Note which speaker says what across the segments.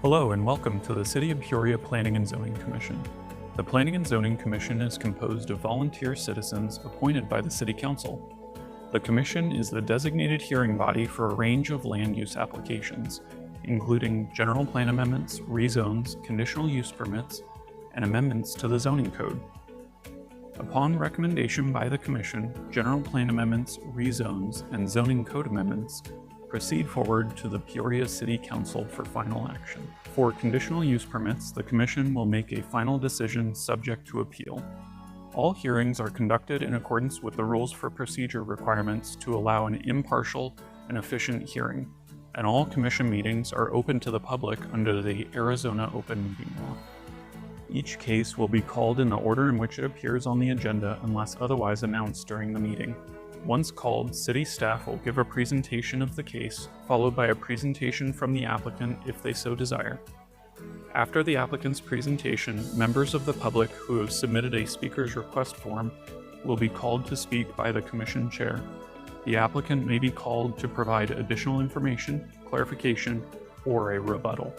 Speaker 1: Hello and welcome to the City of Peoria Planning and Zoning Commission. The Planning and Zoning Commission is composed of volunteer citizens appointed by the City Council. The Commission is the designated hearing body for a range of land use applications, including general plan amendments, rezones, conditional use permits, and amendments to the zoning code. Upon recommendation by the Commission, general plan amendments, rezones, and zoning code amendments proceed forward to the Peoria City Council for final action. For conditional use permits, the Commission will make a final decision subject to appeal. All hearings are conducted in accordance with the rules for procedure requirements to allow an impartial and efficient hearing, and all Commission meetings are open to the public under the Arizona Open Meeting Law. Each case will be called in the order in which it appears on the agenda unless otherwise announced during the meeting. Once called, City staff will give a presentation of the case, followed by a presentation from the applicant if they so desire. After the applicant's presentation, members of the public who have submitted a speaker's request form will be called to speak by the Commission Chair. The applicant may be called to provide additional information, clarification, or a rebuttal.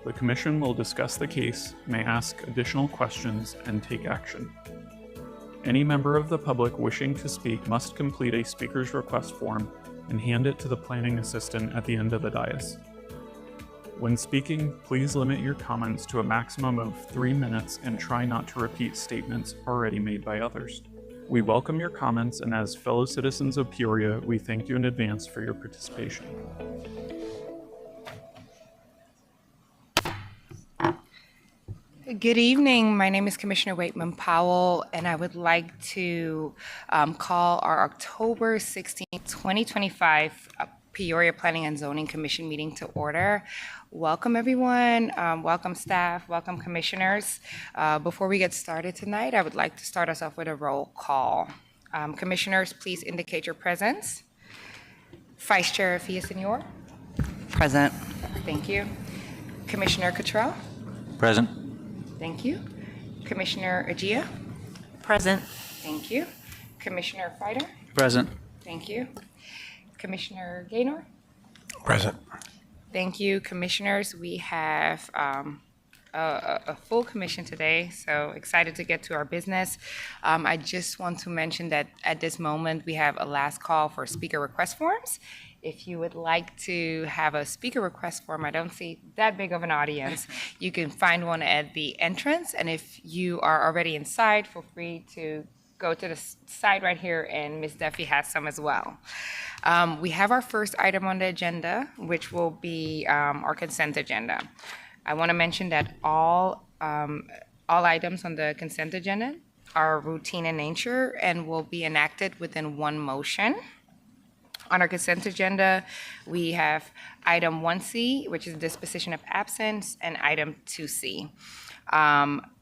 Speaker 1: The Commission will discuss the case, may ask additional questions, and take action. Any member of the public wishing to speak must complete a speaker's request form and hand it to the planning assistant at the end of the dais. When speaking, please limit your comments to a maximum of 3 minutes and try not to repeat statements already made by others. We welcome your comments, and as fellow citizens of Peoria, we thank you in advance for your participation.
Speaker 2: Good evening. My name is Commissioner Waitman Powell, and I would like to call our October 16, 2025 Peoria Planning and Zoning Commission meeting to order. Welcome, everyone. Welcome, staff. Welcome, commissioners. Before we get started tonight, I would like to start us off with a roll call. Commissioners, please indicate your presence. Vice Chair Villasenor.
Speaker 3: Present.
Speaker 2: Thank you. Commissioner Cottrell.
Speaker 3: Present.
Speaker 2: Thank you. Commissioner Agia.
Speaker 3: Present.
Speaker 2: Thank you. Commissioner Fider.
Speaker 3: Present.
Speaker 2: Thank you. Commissioner Gaynor.
Speaker 3: Present.
Speaker 2: Thank you, commissioners. We have a full commission today, so excited to get to our business. I just want to mention that at this moment we have a last call for speaker request forms. If you would like to have a speaker request form, I don't see that big of an audience. You can find one at the entrance, and if you are already inside, feel free to go to the side right here, and Ms. Duffy has some as well. We have our first item on the agenda, which will be our consent agenda. I want to mention that all items on the consent agenda are routine in nature and will be enacted within one motion. On our consent agenda, we have item 1C, which is disposition of absence, and item 2C.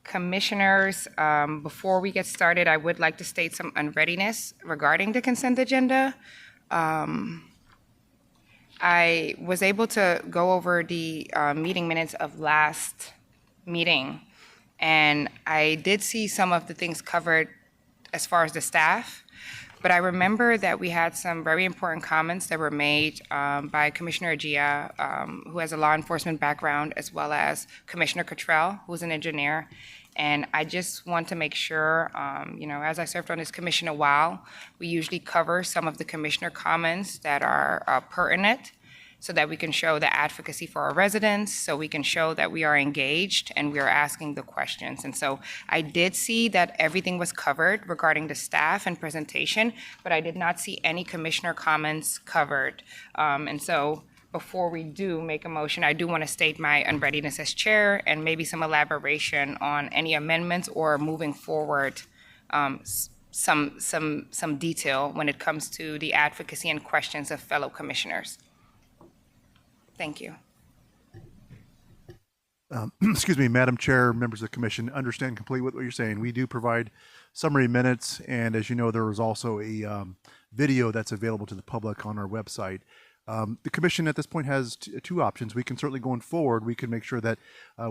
Speaker 2: Commissioners, before we get started, I would like to state some unreadiness regarding the consent agenda. I was able to go over the meeting minutes of last meeting, and I did see some of the things covered as far as the staff. But I remember that we had some very important comments that were made by Commissioner Agia, who has a law enforcement background, as well as Commissioner Cottrell, who's an engineer. And I just want to make sure, as I served on this commission a while, we usually cover some of the commissioner comments that are pertinent, so that we can show the advocacy for our residents, so we can show that we are engaged and we are asking the questions. And so I did see that everything was covered regarding the staff and presentation, but I did not see any commissioner comments covered. And so before we do make a motion, I do want to state my unreadiness as chair and maybe some elaboration on any amendments or moving forward some detail when it comes to the advocacy and questions of fellow commissioners. Thank you.
Speaker 4: Excuse me, Madam Chair, members of the commission, understand completely what you're saying. We do provide summary minutes, and as you know, there is also a video that's available to the public on our website. The commission at this point has two options. We can certainly, going forward, we can make sure that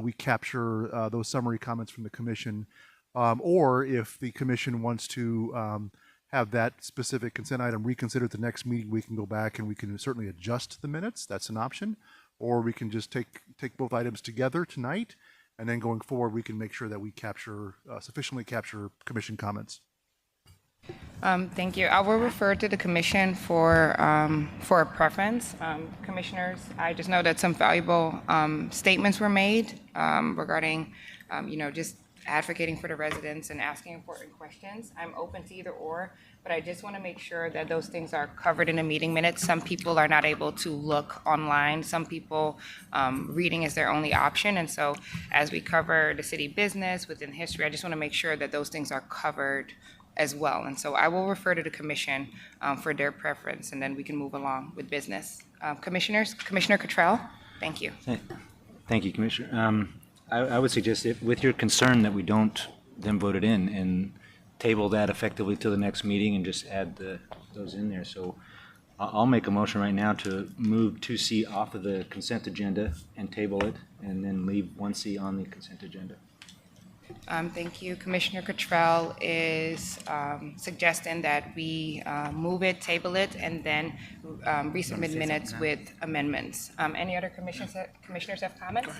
Speaker 4: we capture those summary comments from the commission, or if the commission wants to have that specific consent item reconsidered at the next meeting, we can go back and we can certainly adjust the minutes. That's an option. or we can just take both items together tonight, and then going forward, we can make sure that we sufficiently capture commission comments.
Speaker 2: Thank you. I will refer to the commission for a preference. Commissioners, I just know that some valuable statements were made regarding, just advocating for the residents and asking important questions. I'm open to either or, but I just want to make sure that those things are covered in the meeting minutes. Some people are not able to look online. Some people, reading is their only option. And so as we cover the city business within history, I just want to make sure that those things are covered as well. And so I will refer to the commission for their preference, and then we can move along with business. Commissioners, Commissioner Cottrell, thank you.
Speaker 5: Thank you, Commissioner. I would suggest, with your concern that we don't then vote it in, and table that effectively till the next meeting and just add those in there. So I'll make a motion right now to move 2C off of the consent agenda and table it, and then leave 1C on the consent agenda.
Speaker 2: Thank you. Commissioner Cottrell is suggesting that we move it, table it, and then resubmit minutes with amendments. Any other commissioners have comments?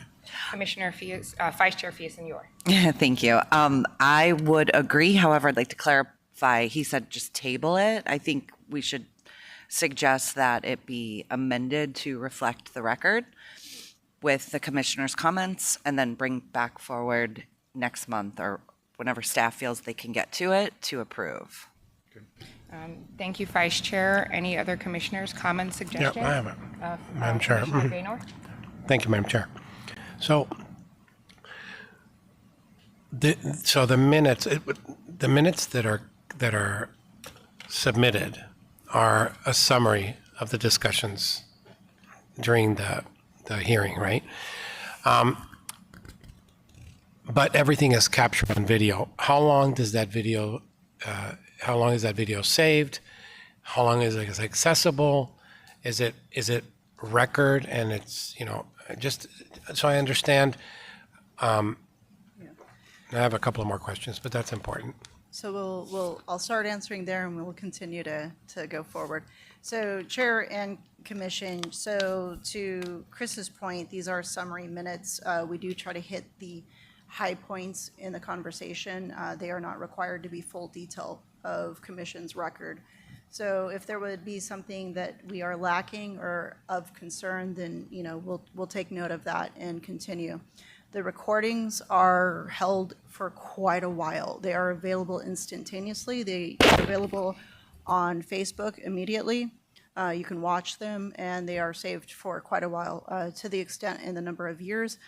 Speaker 2: Commissioner Vice Chair Fias-Senor.
Speaker 3: Thank you. I would agree. However, I'd like to clarify. He said just table it. I think we should suggest that it be amended to reflect the record with the commissioner's comments, and then bring back forward next month or whenever staff feels they can get to it to approve.
Speaker 2: Thank you, Vice Chair. Any other commissioners, comments, suggestions?
Speaker 6: Yeah, I have it, Madam Chair.
Speaker 2: Commissioner Gaynor?
Speaker 6: Thank you, Madam Chair. So the minutes, the minutes that are submitted are a summary of the discussions during the hearing, right? But everything is captured on video. How long is that video saved? How long is it accessible? Is it record? And it's, just so I understand. I have a couple of more questions, but that's important.
Speaker 7: So I'll start answering there, and we'll continue to go forward. So Chair and Commission, so to Chris's point, these are summary minutes. We do try to hit the high points in the conversation. They are not required to be full detail of Commission's record. So if there would be something that we are lacking or of concern, then we'll take note of that and continue. The recordings are held for quite a while. They are available instantaneously. They are available on Facebook immediately. You can watch them, and they are saved for quite a while. To the extent and the number of years,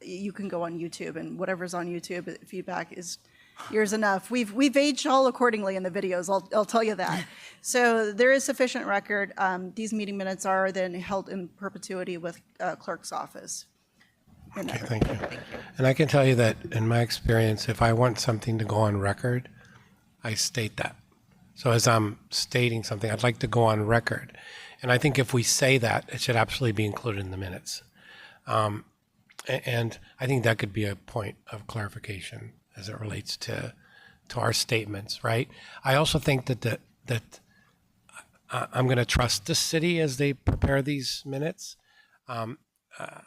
Speaker 7: you can go on YouTube, and whatever's on YouTube, feedback is years enough. We've aged all accordingly in the videos, I'll tell you that. So there is sufficient record. These meeting minutes are then held in perpetuity with clerk's office.
Speaker 6: Okay, thank you. And I can tell you that in my experience, if I want something to go on record, I state that. So as I'm stating something, I'd like to go on record. And I think if we say that, it should absolutely be included in the minutes. And I think that could be a point of clarification as it relates to our statements, right? I also think that I'm going to trust the city as they prepare these minutes.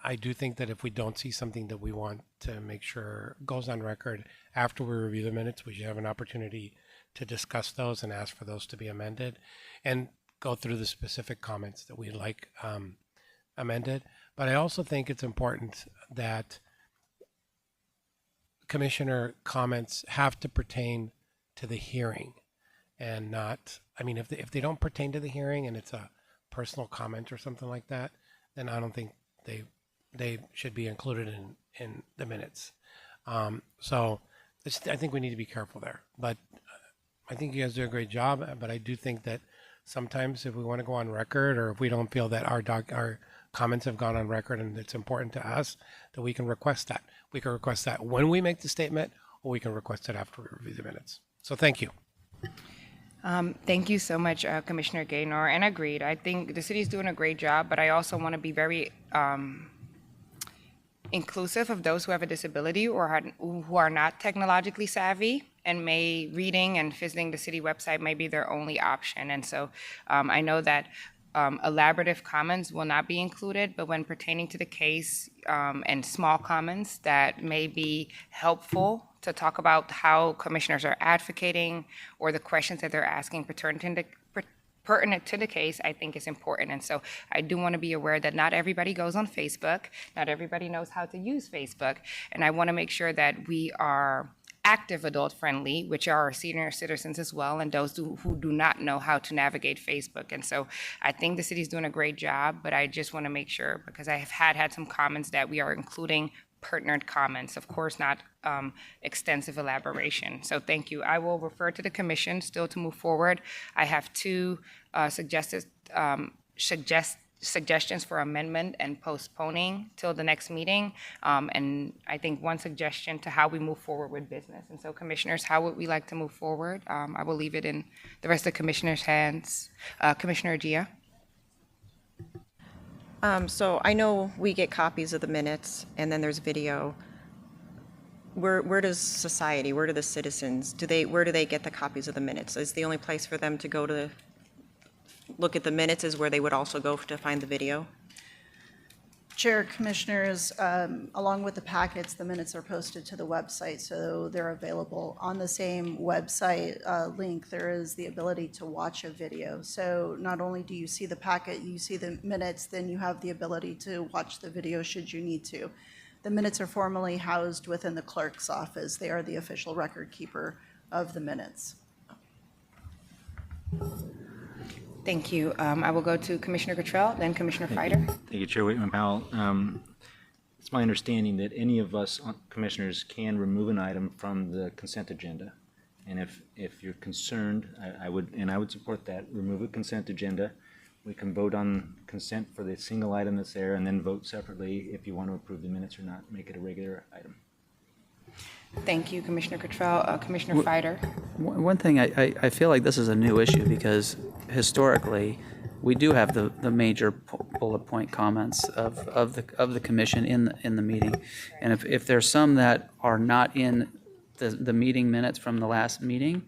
Speaker 6: I do think that if we don't see something that we want to make sure goes on record after we review the minutes, we should have an opportunity to discuss those and ask for those to be amended and go through the specific comments that we'd like amended. But I also think it's important that commissioner comments have to pertain to the hearing and not, if they don't pertain to the hearing and it's a personal comment or something like that, then I don't think they should be included in the minutes. So I think we need to be careful there. But I think you guys do a great job. But I do think that sometimes if we want to go on record, or if we don't feel that our comments have gone on record and it's important to us, that we can request that. We can request that when we make the statement, or we can request it after we review the minutes. So thank you.
Speaker 2: Thank you so much, Commissioner Gaynor, and agreed. I think the city's doing a great job, but I also want to be very inclusive of those who have a disability or who are not technologically savvy, and reading and visiting the city website may be their only option. And so I know that elaborative comments will not be included, but when pertaining to the case and small comments that may be helpful to talk about how commissioners are advocating or the questions that they're asking pertinent to the case, I think is important. And so I do want to be aware that not everybody goes on Facebook, not everybody knows how to use Facebook, and I want to make sure that we are active adult friendly, which are our senior citizens as well, and those who do not know how to navigate Facebook. And so I think the city's doing a great job, but I just want to make sure, because I have had some comments that we are including pertinent comments, of course, not extensive elaboration. So thank you. I will refer to the commission still to move forward. I have two suggestions for amendment and postponing till the next meeting. And I think one suggestion to how we move forward with business. And so commissioners, how would we like to move forward? I will leave it in the rest of the commissioners' hands. Commissioner Gia?
Speaker 8: So I know we get copies of the minutes and then there's video. Where does society, where do the citizens, where do they get the copies of the minutes? Is the only place for them to go to look at the minutes is where they would also go to find the video?
Speaker 7: Chair, Commissioners, along with the packets, the minutes are posted to the website, so they're available. On the same website link, there is the ability to watch a video. So not only do you see the packet, you see the minutes, then you have the ability to watch the video should you need to. The minutes are formally housed within the clerk's office. They are the official record keeper of the minutes.
Speaker 2: Thank you. I will go to Commissioner Cottrell, then Commissioner Fider.
Speaker 5: Thank you, Chair Whitman-Powell. It's my understanding that any of us commissioners can remove an item from the consent agenda. And if you're concerned, I would support that. Remove a consent agenda. We can vote on consent for the single item that's there and then vote separately if you want to approve the minutes or not, make it a regular item.
Speaker 2: Thank you, Commissioner Cottrell. Commissioner Fider.
Speaker 9: One thing, I feel like this is a new issue because historically, we do have the major bullet point comments of the commission in the meeting. And if there's some that are not in the meeting minutes from the last meeting,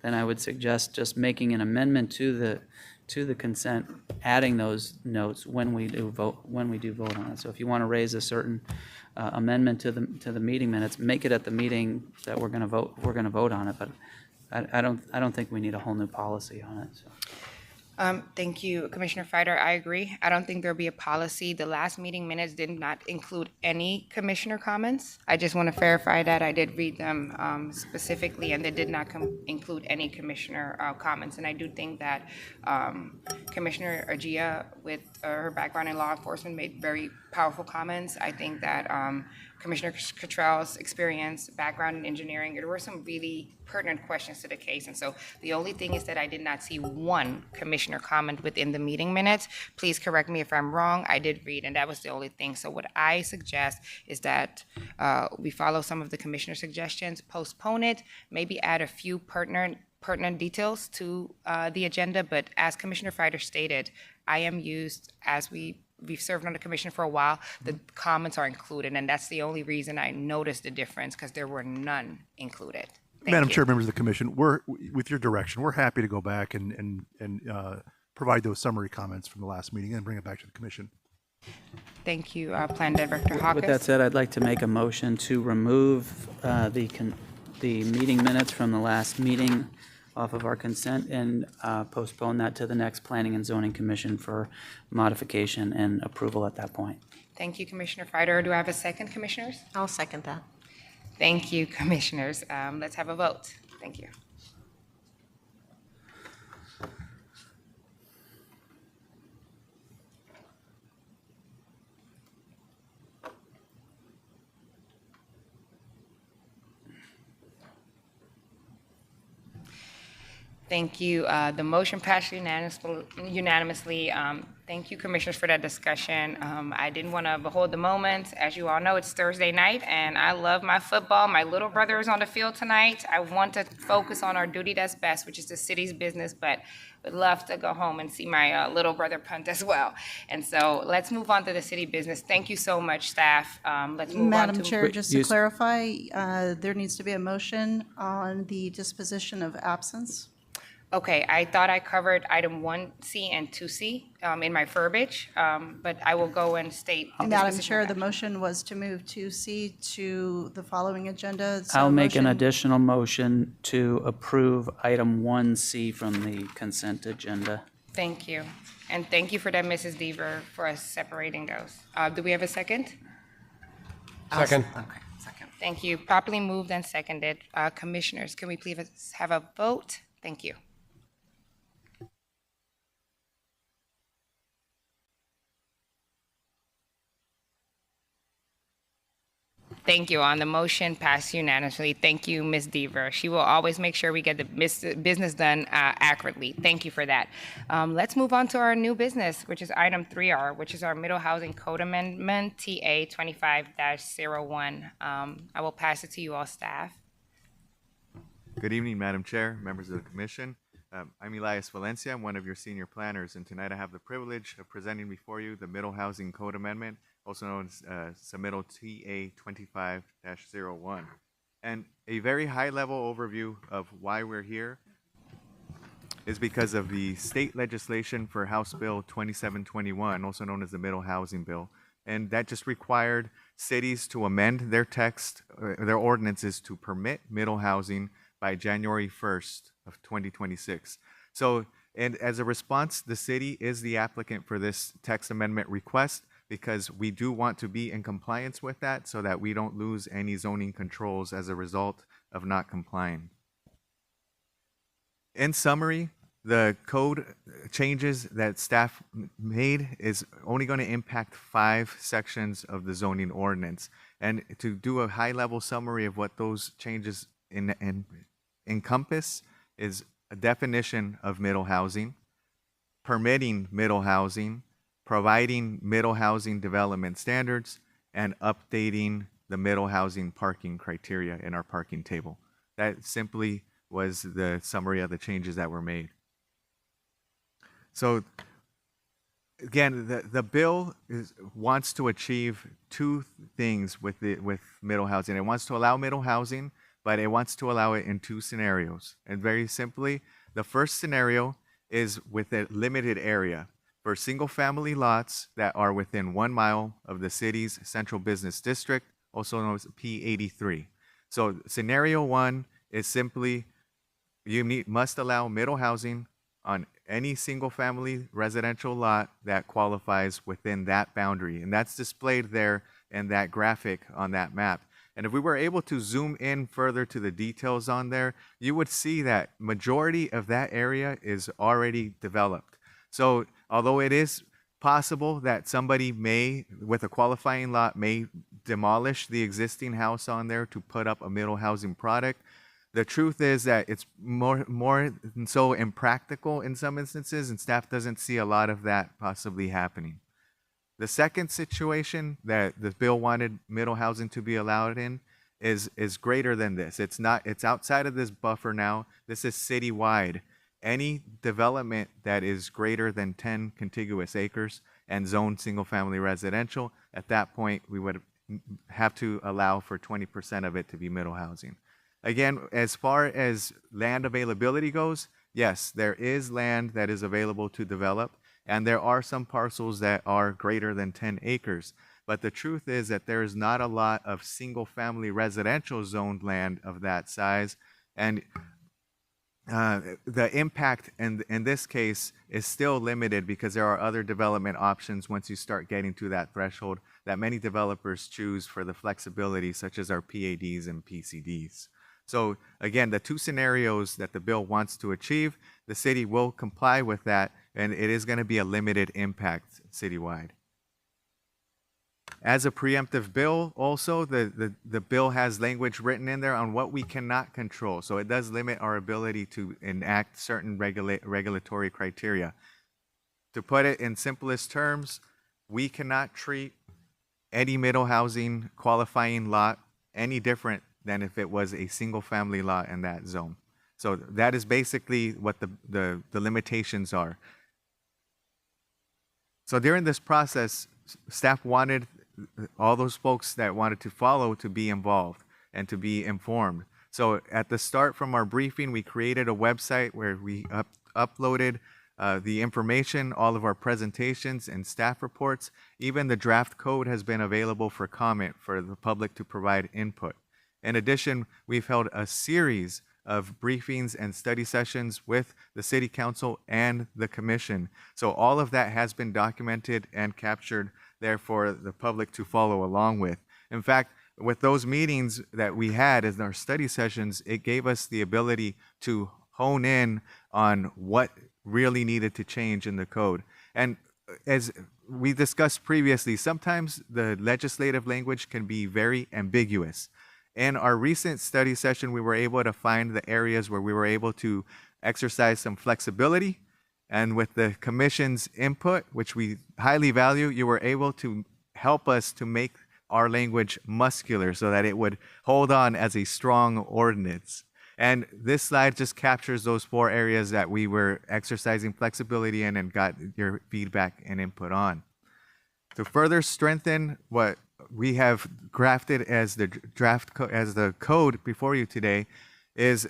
Speaker 9: then I would suggest just making an amendment to the consent, adding those notes when we do vote on it. So if you want to raise a certain amendment to the meeting minutes, make it at the meeting that we're going to vote on it. But I don't think we need a whole new policy on it. So.
Speaker 2: Thank you, Commissioner Fider. I agree. I don't think there'll be a policy. The last meeting minutes did not include any commissioner comments. I just want to verify that. I did read them specifically, and they did not include any commissioner comments. And I do think that Commissioner Agia, with her background in law enforcement, made very powerful comments. I think that Commissioner Cottrell's experience, background in engineering, there were some really pertinent questions to the case. And so the only thing is that I did not see one commissioner comment within the meeting minutes. Please correct me if I'm wrong. I did read, and that was the only thing. So what I suggest is that we follow some of the commissioner suggestions, postpone it, maybe add a few pertinent details to the agenda. But as Commissioner Fider stated, I am used, as we've served on the commission for a while, the comments are included, and that's the only reason I noticed the difference, because there were none included.
Speaker 4: Madam Chair, members of the commission, with your direction, we're happy to go back and provide those summary comments from the last meeting and bring it back to the commission.
Speaker 2: Thank you, Plan Director Hawkins.
Speaker 9: With that said, I'd like to make a motion to remove the meeting minutes from the last meeting off of our consent and postpone that to the next Planning and Zoning Commission for modification and approval at that point.
Speaker 2: Thank you, Commissioner Fider. Do I have a second, Commissioners?
Speaker 8: I'll second that.
Speaker 2: Thank you, Commissioners. Let's have a vote. Thank you. Thank you. The motion passed unanimously. Thank you, Commissioners, for that discussion. I didn't want to behold the moment. As you all know, it's Thursday night, and I love my football. My little brother is on the field tonight. I want to focus on our duty that's best, which is the city's business, but would love to go home and see my little brother punt as well. And so let's move on to the city business. Thank you so much, staff. Let's move on
Speaker 7: Madam
Speaker 2: to...
Speaker 7: Chair, just to clarify, there needs to be a motion on the disposition of absence.
Speaker 2: Okay, I thought I covered item 1C and 2C in my verbiage, but I will go and state. the
Speaker 7: Madam
Speaker 2: specific
Speaker 7: Chair, the
Speaker 2: action.
Speaker 7: motion was to move 2C to the following agenda. So
Speaker 9: I'll make an
Speaker 7: motion-
Speaker 9: additional motion to approve item 1C from the consent agenda.
Speaker 2: Thank you. And thank you for that, Mrs. Deaver, for us separating those. Do we have a second?
Speaker 6: Second.
Speaker 3: Okay, second.
Speaker 2: Thank you. Properly moved and seconded. Commissioners, can we please have a vote? Thank you. Thank you. On the motion, passed unanimously. Thank you, Ms. Deaver. She will always make sure we get the business done accurately. Thank you for that. Let's move on to our new business, which is item 3R, which is our Middle Housing Code Amendment, TA 25-01. I will pass it to you all, staff.
Speaker 10: Good evening, Madam Chair, members of the Commission. I'm Elias Valencia. I'm one of your senior planners, and tonight I have the privilege of presenting before you the Middle Housing Code Amendment, also known as Submittal TA 25-01. And a very high-level overview of why we're here is because of the state legislation for House Bill 2721, also known as the Middle Housing Bill. And that just required cities to amend their text, their ordinances to permit middle housing by January 1st of 2026. So, and as a response, the city is the applicant for this text amendment request because we do want to be in compliance with that so that we don't lose any zoning controls as a result of not complying. In summary, the code changes that staff made is only going to impact 5 sections of the zoning ordinance. And to do a high-level summary of what those changes encompass is a definition of middle housing, permitting middle housing, providing middle housing development standards, and updating the middle housing parking criteria in our parking table. That simply was the summary of the changes that were made. So again, the bill wants to achieve 2 things with middle housing. It wants to allow middle housing, but it wants to allow it in 2 scenarios. And very simply, the first scenario is with a limited area for single-family lots that are within 1 mile of the city's central business district, also known as P83. So scenario 1 is simply you must allow middle housing on any single-family residential lot that qualifies within that boundary. And that's displayed there in that graphic on that map. And if we were able to zoom in further to the details on there, you would see that majority of that area is already developed. So although it is possible that somebody may, with a qualifying lot, may demolish the existing house on there to put up a middle housing product, the truth is that it's more than so impractical in some instances, and staff doesn't see a lot of that possibly happening. The second situation that the bill wanted middle housing to be allowed in is greater than this. It's outside of this buffer now. This is citywide. Any development that is greater than 10 contiguous acres and zoned single-family residential, at that point, we would have to allow for 20% of it to be middle housing. Again, as far as land availability goes, yes, there is land that is available to develop, and there are some parcels that are greater than 10 acres. But the truth is that there is not a lot of single-family residential zoned land of that size, and the impact in this case is still limited because there are other development options once you start getting to that threshold that many developers choose for the flexibility, such as our PADs and PCDs. So again, the 2 scenarios that the bill wants to achieve, the city will comply with that, and it is going to be a limited impact citywide. As a preemptive bill, also, the bill has language written in there on what we cannot control. So it does limit our ability to enact certain regulatory criteria. To put it in simplest terms, we cannot treat any middle housing qualifying lot any different than if it was a single-family lot in that zone. So that is basically what the limitations are. So during this process, staff wanted all those folks that wanted to follow to be involved and to be informed. So at the start from our briefing, we created a website where we uploaded the information, all of our presentations and staff reports. Even the draft code has been available for comment for the public to provide input. In addition, we've held a series of briefings and study sessions with the City Council and the Commission. So all of that has been documented and captured there for the public to follow along with. In fact, with those meetings that we had as our study sessions, it gave us the ability to hone in on what really needed to change in the code. And as we discussed previously, sometimes the legislative language can be very ambiguous. In our recent study session, we were able to find the areas where we were able to exercise some flexibility. And with the commission's input, which we highly value, you were able to help us to make our language muscular so that it would hold on as a strong ordinance. And this slide just captures those 4 areas that we were exercising flexibility in and got your feedback and input on. To further strengthen what we have crafted as the as the code before you today, is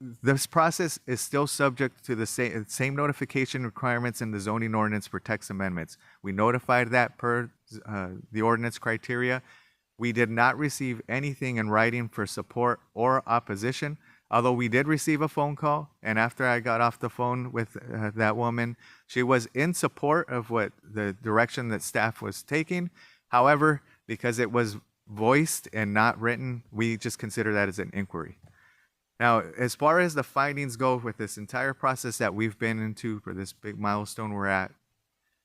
Speaker 10: this process is still subject to the same notification requirements in the zoning ordinance for text amendments. We notified that per the ordinance criteria. We did not receive anything in writing for support or opposition, although we did receive a phone call. And after I got off the phone with that woman, she was in support of what the direction that staff was taking. However, because it was voiced and not written, we just consider that as an inquiry. Now, as far as the findings go with this entire process that we've been into for this big milestone we're at,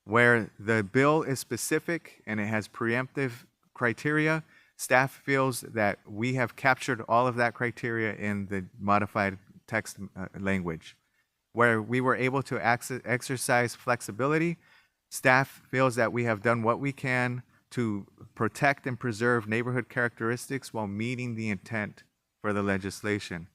Speaker 10: where the bill is specific and it has preemptive criteria, staff feels that we have captured all of that criteria in the modified text language. Where we were able to exercise flexibility, staff feels that we have done what we can to protect and preserve neighborhood characteristics while meeting the intent for the legislation.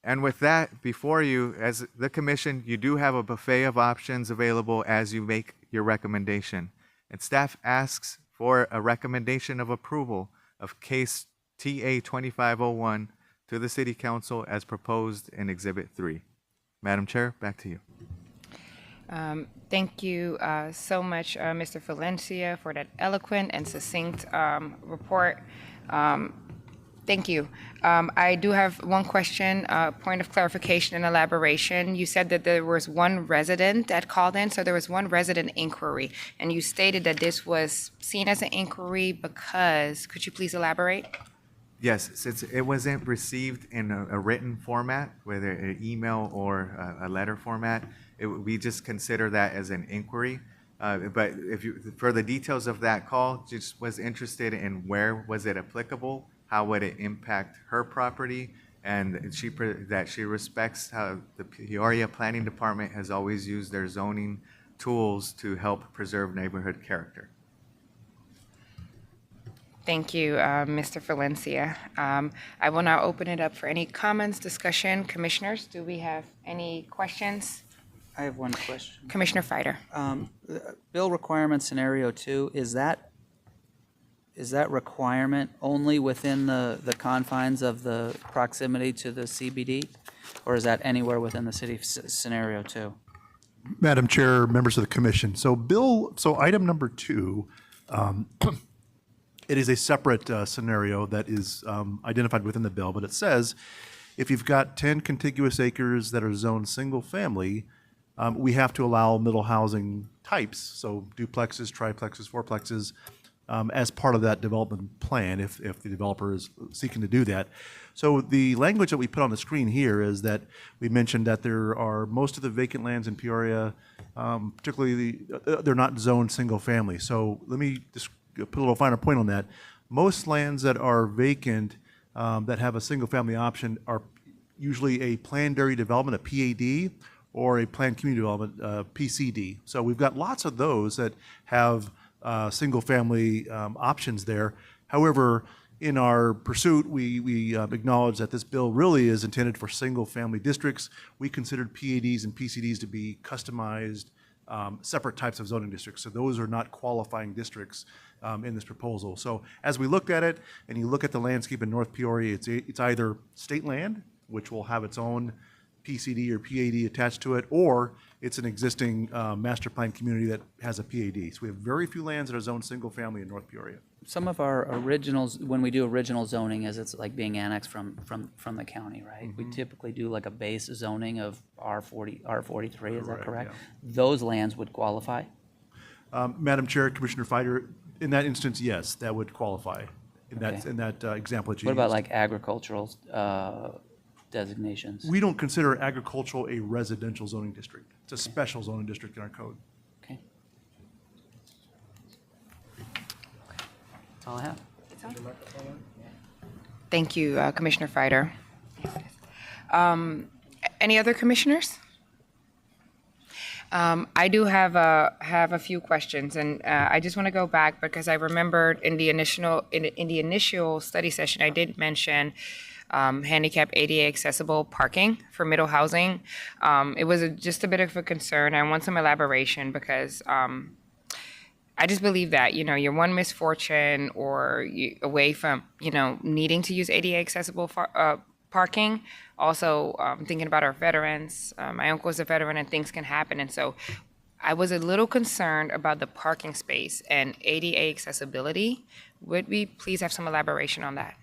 Speaker 10: And with that before you, as the commission, you do have a buffet of options available as you make your recommendation. And staff asks for a recommendation of approval of case TA 2501 to the City Council as proposed in Exhibit 3. Madam Chair, back to you.
Speaker 2: Thank you so much, Mr. Valencia, for that eloquent and succinct report. Thank you. I do have one question, point of clarification and elaboration. You said that there was one resident that called in, so there was one resident inquiry, and you stated that this was seen as an inquiry because, could you please elaborate?
Speaker 10: Yes, since it wasn't received in a written format, whether an email or a letter format, we just consider that as an inquiry. But if you, for the details of that call, just was interested in where was it applicable, how would it impact her property, and that she respects how the Peoria Planning Department has always used their zoning tools to help preserve neighborhood character.
Speaker 2: Thank you, Mr. Valencia. I will now open it up for any comments, discussion. Commissioners, do we have any questions?
Speaker 9: I have one question.
Speaker 2: Commissioner Fider.
Speaker 9: Bill requirement scenario 2, is that requirement only within the confines of the proximity to the CBD? Or is that anywhere within the city scenario 2?
Speaker 4: Madam Chair, members of the commission. So item number 2, it is a separate scenario that is identified within the bill, but it says if you've got 10 contiguous acres that are zoned single family, we have to allow middle housing types, so duplexes, triplexes, fourplexes, as part of that development plan if the developer is seeking to do that. So the language that we put on the screen here is that we mentioned that there are most of the vacant lands in Peoria, particularly they're not zoned single family. So let me just put a little finer point on that. Most lands that are vacant that have a single family option are usually a planned area development, a PAD, or a planned community development, PCD. So we've got lots of those that have single-family options there. However, in our pursuit, we acknowledge that this bill really is intended for single-family districts. We considered PADs and PCDs to be customized separate types of zoning districts. So those are not qualifying districts in this proposal. So as we looked at it, and you look at the landscape in North Peoria, it's either state land, which will have its own PCD or PAD attached to it, or it's an existing master plan community that has a PAD. So we have very few lands that are zoned single family in North Peoria.
Speaker 9: Some of our originals, when we do original zoning, is it's like being annexed from the county, right? We typically do like a base zoning of R40, R43, is that correct?
Speaker 4: yeah.
Speaker 9: Those lands would qualify?
Speaker 4: Madam Chair, Commissioner Fider, in that instance, yes, that would qualify in that,
Speaker 9: Okay.
Speaker 4: in that example that you
Speaker 9: What about
Speaker 4: used.
Speaker 9: like agricultural designations?
Speaker 4: We don't consider agricultural a residential zoning district. It's a special zoning district in our code.
Speaker 9: Okay. That's all I have.
Speaker 2: Thank you, Commissioner Fider. Any other commissioners? I do have a few questions, and I just want to go back because I remembered in the initial study session I did mention handicap ADA accessible parking for middle housing. It was just a bit of a concern. I want some elaboration because I just believe that, you're one misfortune or away from, needing to use ADA accessible parking. Also, thinking about our veterans. My uncle is a veteran and things can happen. And so I was a little concerned about the parking space and ADA accessibility. Would we please have some elaboration on that?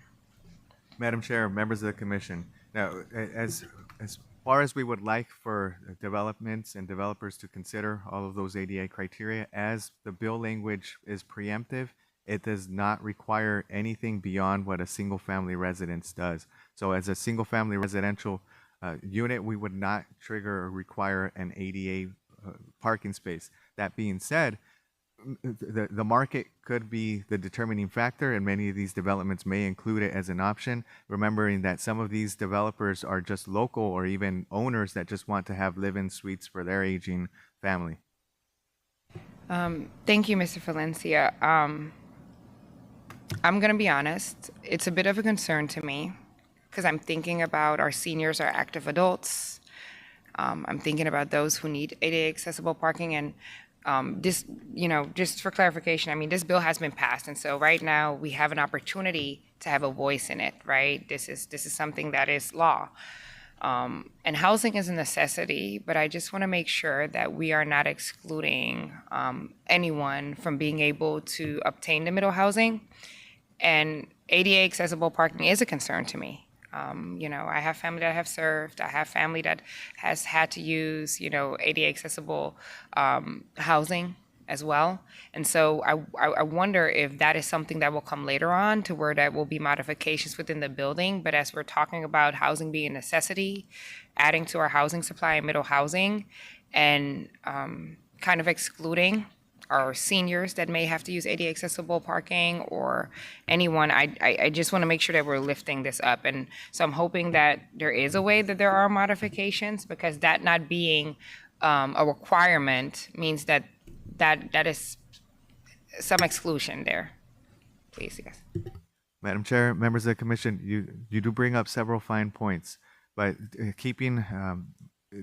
Speaker 10: Madam Chair, members of the commission. Now, as far as we would like for developments and developers to consider all of those ADA criteria, as the bill language is preemptive, it does not require anything beyond what a single-family residence does. So as a single-family residential unit, we would not trigger or require an ADA parking space. That being said, the market could be the determining factor, and many of these developments may include it as an option, remembering that some of these developers are just local or even owners that just want to have live-in suites for their aging family.
Speaker 2: Thank you, Mr. Valencia. I'm going to be honest, it's a bit of a concern to me because I'm thinking about our seniors, our active adults. I'm thinking about those who need ADA accessible parking. And this, just for clarification, this bill has been passed. And so right now we have an opportunity to have a voice in it, right? This is something that is law. And housing is a necessity, but I just want to make sure that we are not excluding anyone from being able to obtain the middle housing. And ADA accessible parking is a concern to me. I have family that I have served. I have family that has had to use, ADA accessible housing as well. And so I wonder if that is something that will come later on to where there will be modifications within the building. But as we're talking about housing being a necessity, adding to our housing supply and middle housing, and kind of excluding our seniors that may have to use ADA accessible parking or anyone, I just want to make sure that we're lifting this up. And so I'm hoping that there is a way that there are modifications, because that not being a requirement means that is some exclusion there. Please, yes.
Speaker 10: Madam Chair, members of the commission, you do bring up several fine points, but keeping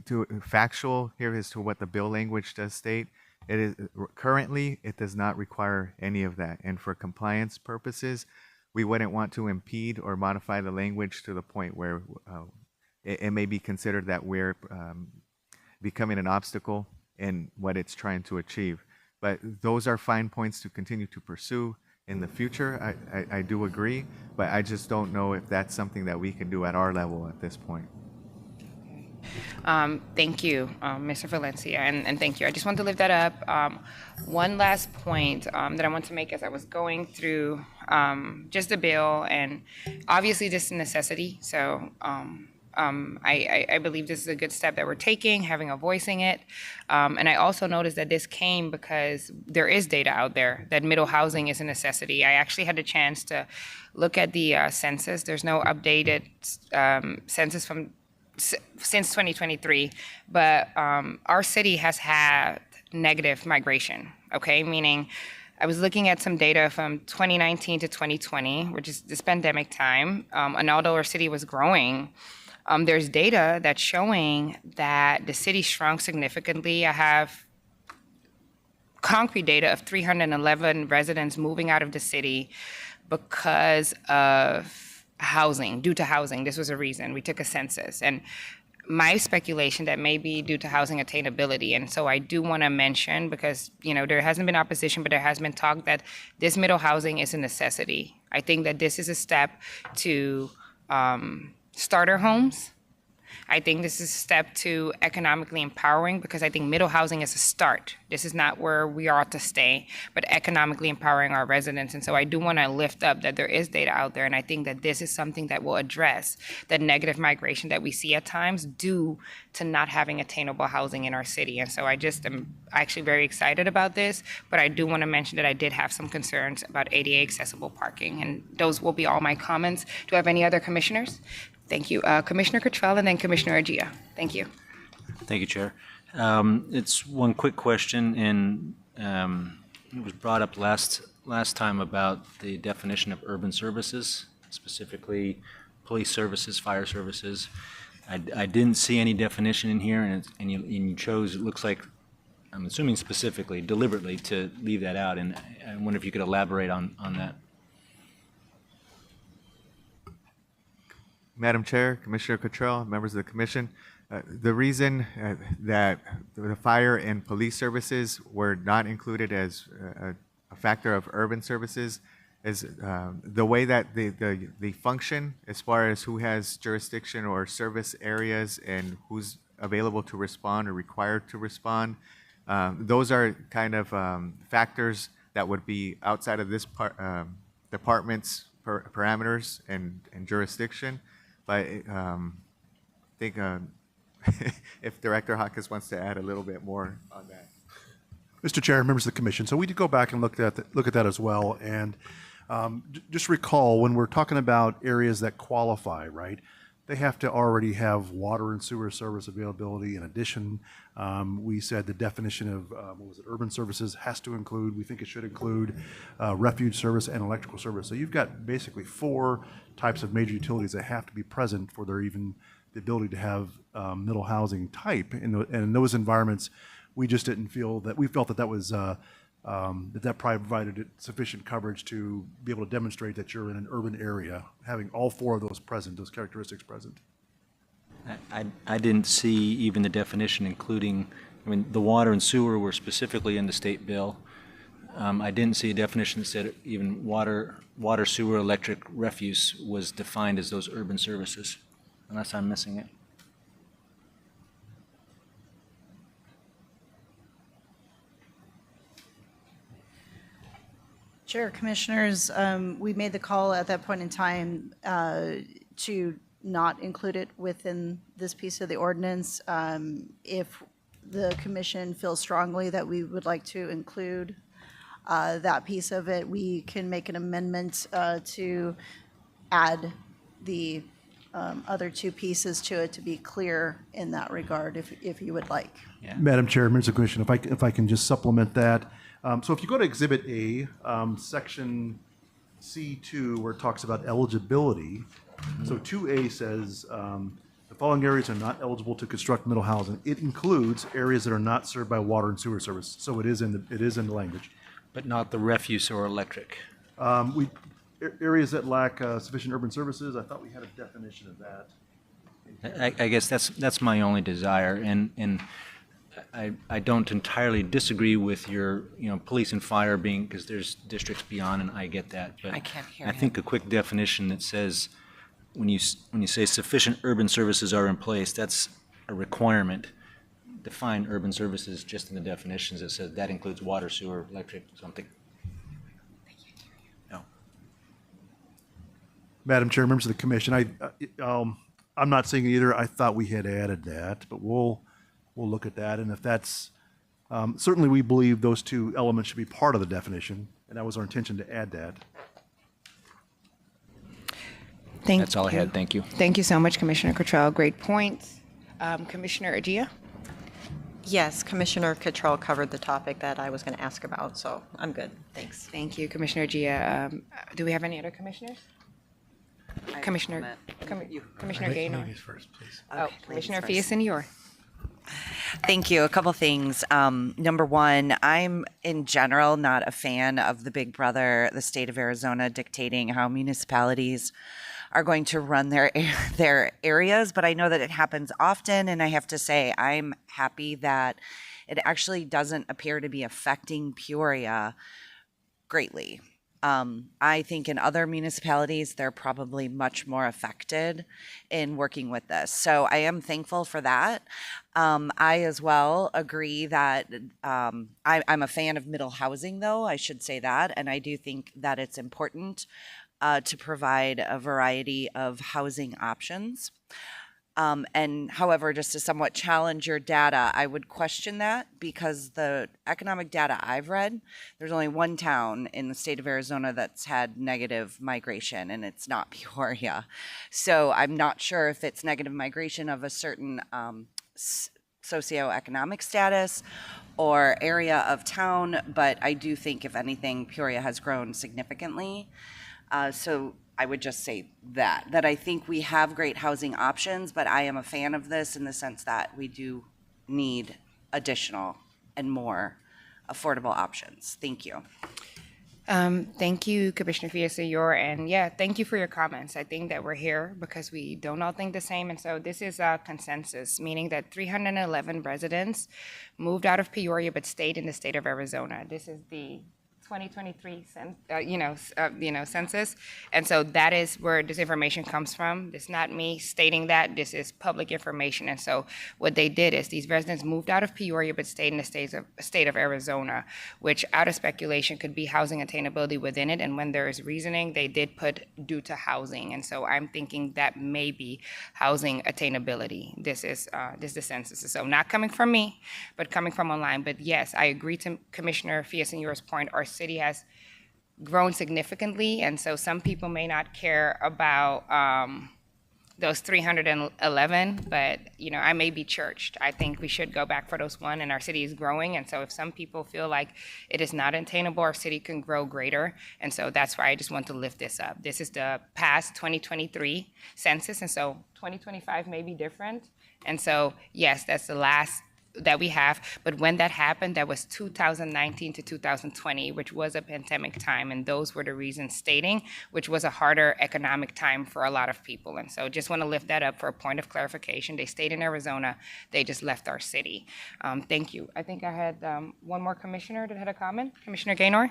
Speaker 10: to factual here as to what the bill language does state, it is currently it does not require any of that, and for compliance purposes, we wouldn't want to impede or modify the language to the point where it may be considered that we're becoming an obstacle in what it's trying to achieve. But those are fine points to continue to pursue in the future. I do agree, but I just don't know if that's something that we can do at our level at this point.
Speaker 2: Thank you, Mr. Valencia, and thank you. I just want to lift that up. One last point that I want to make as I was going through just the bill, and obviously this is a necessity, so I believe this is a good step that we're taking, having a voice in it. And I also noticed that this came because there is data out there that middle housing is a necessity. I actually had the chance to look at the census. There's no updated census since 2023, but our city has had negative migration, okay? Meaning I was looking at some data from 2019 to 2020, which is this pandemic time, and although our city was growing, there's data that's showing that the city shrunk significantly. I have concrete data of 311 residents moving out of the city because of housing, due to housing. This was a reason. We took a census. And my speculation that may be due to housing attainability. And so I do want to mention, because, you know, there hasn't been opposition, but there has been talk that this middle housing is a necessity. I think that this is a step to starter homes. I think this is a step to economically empowering, because I think middle housing is a start. This is not where we are to stay, but economically empowering our residents. And so I do want to lift up that there is data out there, and I think that this is something that will address the negative migration that we see at times due to not having attainable housing in our city. And so I just am actually very excited about this, but I do want to mention that I did have some concerns about ADA accessible parking, and those will be all my comments. Do I have any other commissioners? Thank you. Commissioner Cottrell and then Commissioner Agia. Thank you.
Speaker 5: Thank you, Chair. It's one quick question, and it was brought up last time about the definition of urban services, specifically police services, fire services. I didn't see any definition in here, and you chose, it looks like, I'm assuming specifically, deliberately, to leave that out, and I wonder if you could elaborate on that.
Speaker 10: Madam Chair, Commissioner Cottrell, members of the commission, the reason that the fire and police services were not included as a factor of urban services is the way that the function as far as who has jurisdiction or service areas and who's available to respond or required to respond. Those are kind of factors that would be outside of this department's parameters and jurisdiction. But I think if Director Hawkins wants to add a little bit more on that.
Speaker 4: Mr. Chair, members of the commission, so we did go back and look at that as well. And just recall, when we're talking about areas that qualify, right, they have to already have water and sewer service availability. In addition, we said the definition of urban services has to include, we think it should include refuge service and electrical service. So you've got basically 4 types of major utilities that have to be present for their even the ability to have middle housing type. And in those environments, we just didn't feel that, we felt that that was that provided sufficient coverage to be able to demonstrate that you're in an urban area, having all 4 of those present, those characteristics present.
Speaker 5: I didn't see even the definition including, I mean, the water and sewer were specifically in the state bill. I didn't see a definition that said even water, sewer, electric, refuse was defined as those urban services, unless I'm missing it.
Speaker 7: Chair, Commissioners, we made the call at that point in time to not include it within this piece of the ordinance. If the commission feels strongly that we would like to include that piece of it, we can make an amendment to add the other 2 pieces to it to be clear in that regard, if you would like.
Speaker 5: Yeah.
Speaker 4: Madam Chair, members of the commission, if I can just supplement that. So if you go to Exhibit A, section C2, where it talks about eligibility, so 2A says the following areas are not eligible to construct middle housing. It includes areas that are not served by water and sewer service. So it is in the language.
Speaker 5: But not the refuse or electric.
Speaker 4: Areas that lack sufficient urban services. I thought we had a definition of that.
Speaker 5: I guess that's my only desire, and I don't entirely disagree with your, police and fire being, because there's districts beyond, and I get that. But
Speaker 3: I can't hear
Speaker 5: I think a quick definition that says, when you say sufficient urban services are in place, that's a requirement. Define urban services just in the definitions that says that includes water, sewer, electric, something. No.
Speaker 4: Madam Chair, members of the commission, I'm not seeing it either. I thought we had added that, but we'll look at that. And if that's, certainly we believe those 2 elements should be part of the definition, and that was our intention to add that.
Speaker 5: That's all I had. Thank you.
Speaker 2: Thank you so much, Commissioner Cottrell. Great points. Commissioner Agia?
Speaker 8: Yes, Commissioner Cottrell covered the topic that I was going to ask about, so I'm good. Thanks.
Speaker 2: Thank you, Commissioner Agia. Do we have any other commissioners? Commissioner Gaynor.
Speaker 6: Ladies first, please.
Speaker 2: Oh, Commissioner Fiason, you're.
Speaker 3: Thank you. A couple things. Number one, I'm in general not a fan of the Big Brother, the state of Arizona dictating how municipalities are going to run their areas, but I know that it happens often, and I have to say I'm happy that it actually doesn't appear to be affecting Peoria greatly. I think in other municipalities, they're probably much more affected in working with this. So I am thankful for that. I as well agree that I'm a fan of middle housing, though, I should say that. And I do think that it's important to provide a variety of housing options. And however, just to somewhat challenge your data, I would question that because the economic data I've read, there's only one town in the state of Arizona that's had negative migration, and it's not Peoria. So I'm not sure if it's negative migration of a certain socioeconomic status or area of town, but I do think, if anything, Peoria has grown significantly. So I would just say that I think we have great housing options, but I am a fan of this in the sense that we do need additional and more affordable options. Thank you.
Speaker 2: Thank you, Commissioner Fiasayor, and yeah, thank you for your comments. I think that we're here because we don't all think the same, and so this is a consensus, meaning that 311 residents moved out of Peoria but stayed in the state of Arizona. This is the 2023 census, and so that is where this information comes from. It's not me stating that. This is public information, and so what they did is these residents moved out of Peoria but stayed in the state of Arizona, which out of speculation could be housing attainability within it, and when there is reasoning, they did put due to housing, and so I'm thinking that may be housing attainability. This is the census, so not coming from me, but coming from online. But yes, I agree to Commissioner Fiasayor's point. Our city has grown significantly, and so some people may not care about those 311, but I may be churched. I think we should go back for those one, and our city is growing, and so if some people feel like it is not attainable, our city can grow greater, and so that's why I just want to lift this up. This is the past 2023 census, and so 2025 may be different, and so yes, that's the last that we have, but when that happened, that was 2019 to 2020, which was a pandemic time, and those were the reasons stating, which was a harder economic time for a lot of people. And so just want to lift that up for a point of clarification. They stayed in Arizona, they just left our city. Thank you. I think I had one more commissioner that had a comment. Commissioner Gaynor?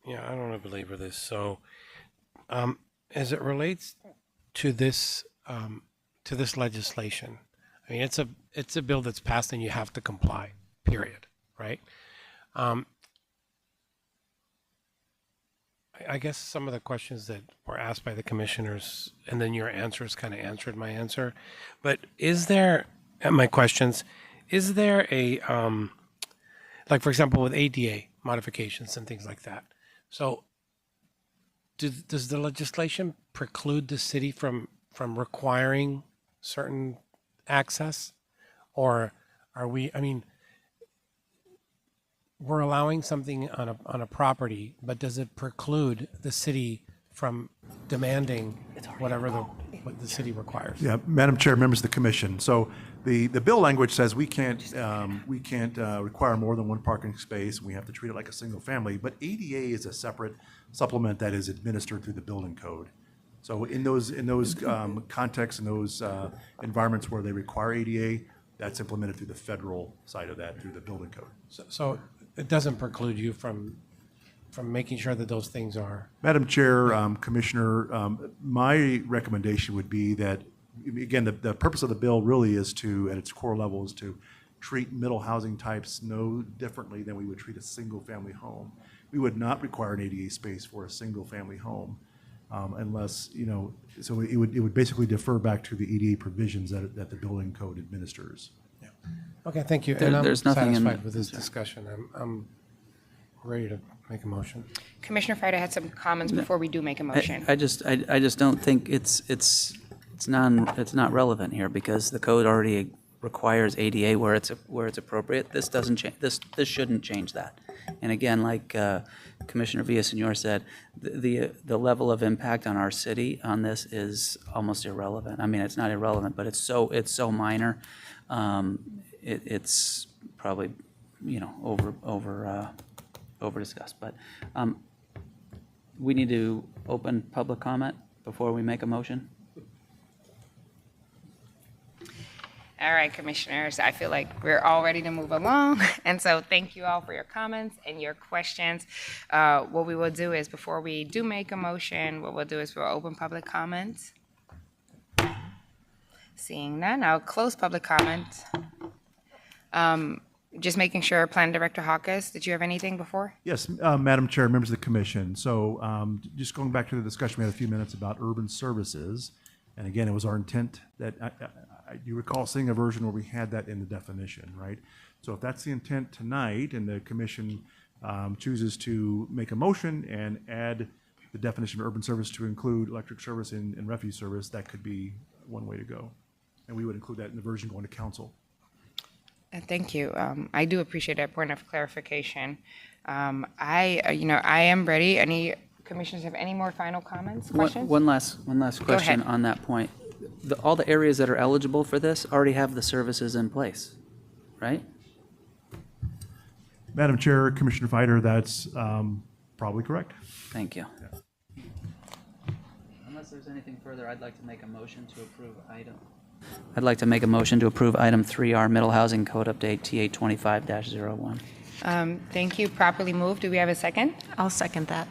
Speaker 6: Yeah, I don't want to belabor this. So as it relates to this legislation, I mean, it's a bill that's passed and you have to comply, period, right? I guess some of the questions that were asked by the commissioners and then your answers kind of answered my answer. But is there a, like, for example, with ADA modifications and things like that? So does the legislation preclude the city from requiring certain access, or are we, we're allowing something on a property, but does it preclude the city from demanding what the city requires?
Speaker 4: Yeah, Madam Chair, members of the commission. So the bill language says we can't require more than one parking space. We have to treat it like a single family, but ADA is a separate supplement that is administered through the building code. So in those contexts, in those environments where they require ADA, that's implemented through the federal side of that, through the building code.
Speaker 6: So it doesn't preclude you from making sure that those things are.
Speaker 4: Madam Chair, Commissioner, my recommendation would be that, again, the purpose of the bill really is to, at its core level, is to treat middle housing types no differently than we would treat a single family home. We would not require an ADA space for a single family home. Unless, so it would basically defer back to the EDA provisions that the building code administers.
Speaker 6: Yeah. Okay, thank you.
Speaker 9: There's
Speaker 6: I'm
Speaker 9: nothing
Speaker 6: satisfied with this discussion. I'm ready to make a motion.
Speaker 2: Commissioner Friday had some comments before we do make a motion.
Speaker 9: I just don't think it's not relevant here because the code already requires ADA where it's appropriate. This doesn't change, this shouldn't change that. And again, like Commissioner Villaseñor said, the level of impact on our city on this is almost irrelevant. I mean, it's not irrelevant, but it's so minor. It's probably, over discussed. But we need to open public comment before we make a motion.
Speaker 2: All right, commissioners, I feel like we're all ready to move along. And so thank you all for your comments and your questions. What we will do is, before we do make a motion, what we'll do is we'll open public comments. Seeing none, I'll close public comments. Just making sure, Plan Director Hawkes, did you have anything before?
Speaker 4: Yes, Madam Chair, members of the commission. So just going back to the discussion we had a few minutes about urban services. And again, it was our intent that, you recall seeing a version where we had that in the definition, right? So if that's the intent tonight and the commission chooses to make a motion and add the definition of urban service to include electric service and refuse service, that could be one way to go. And we would include that in the version going to council.
Speaker 2: Thank you. I do appreciate that point of clarification. I am ready. Any commissioners have any more final comments, questions?
Speaker 9: One last question
Speaker 2: ahead.
Speaker 9: on that point. All the areas that are eligible for this already have the services in place, right?
Speaker 4: Madam Chair, Commissioner Fighter, that's probably correct.
Speaker 9: Thank you. Unless there's anything further, I'd like to make a motion to approve item 3R, Middle Housing Code Update TA 25-01.
Speaker 2: Thank you. Properly moved. Do we have a second?
Speaker 8: I'll second that.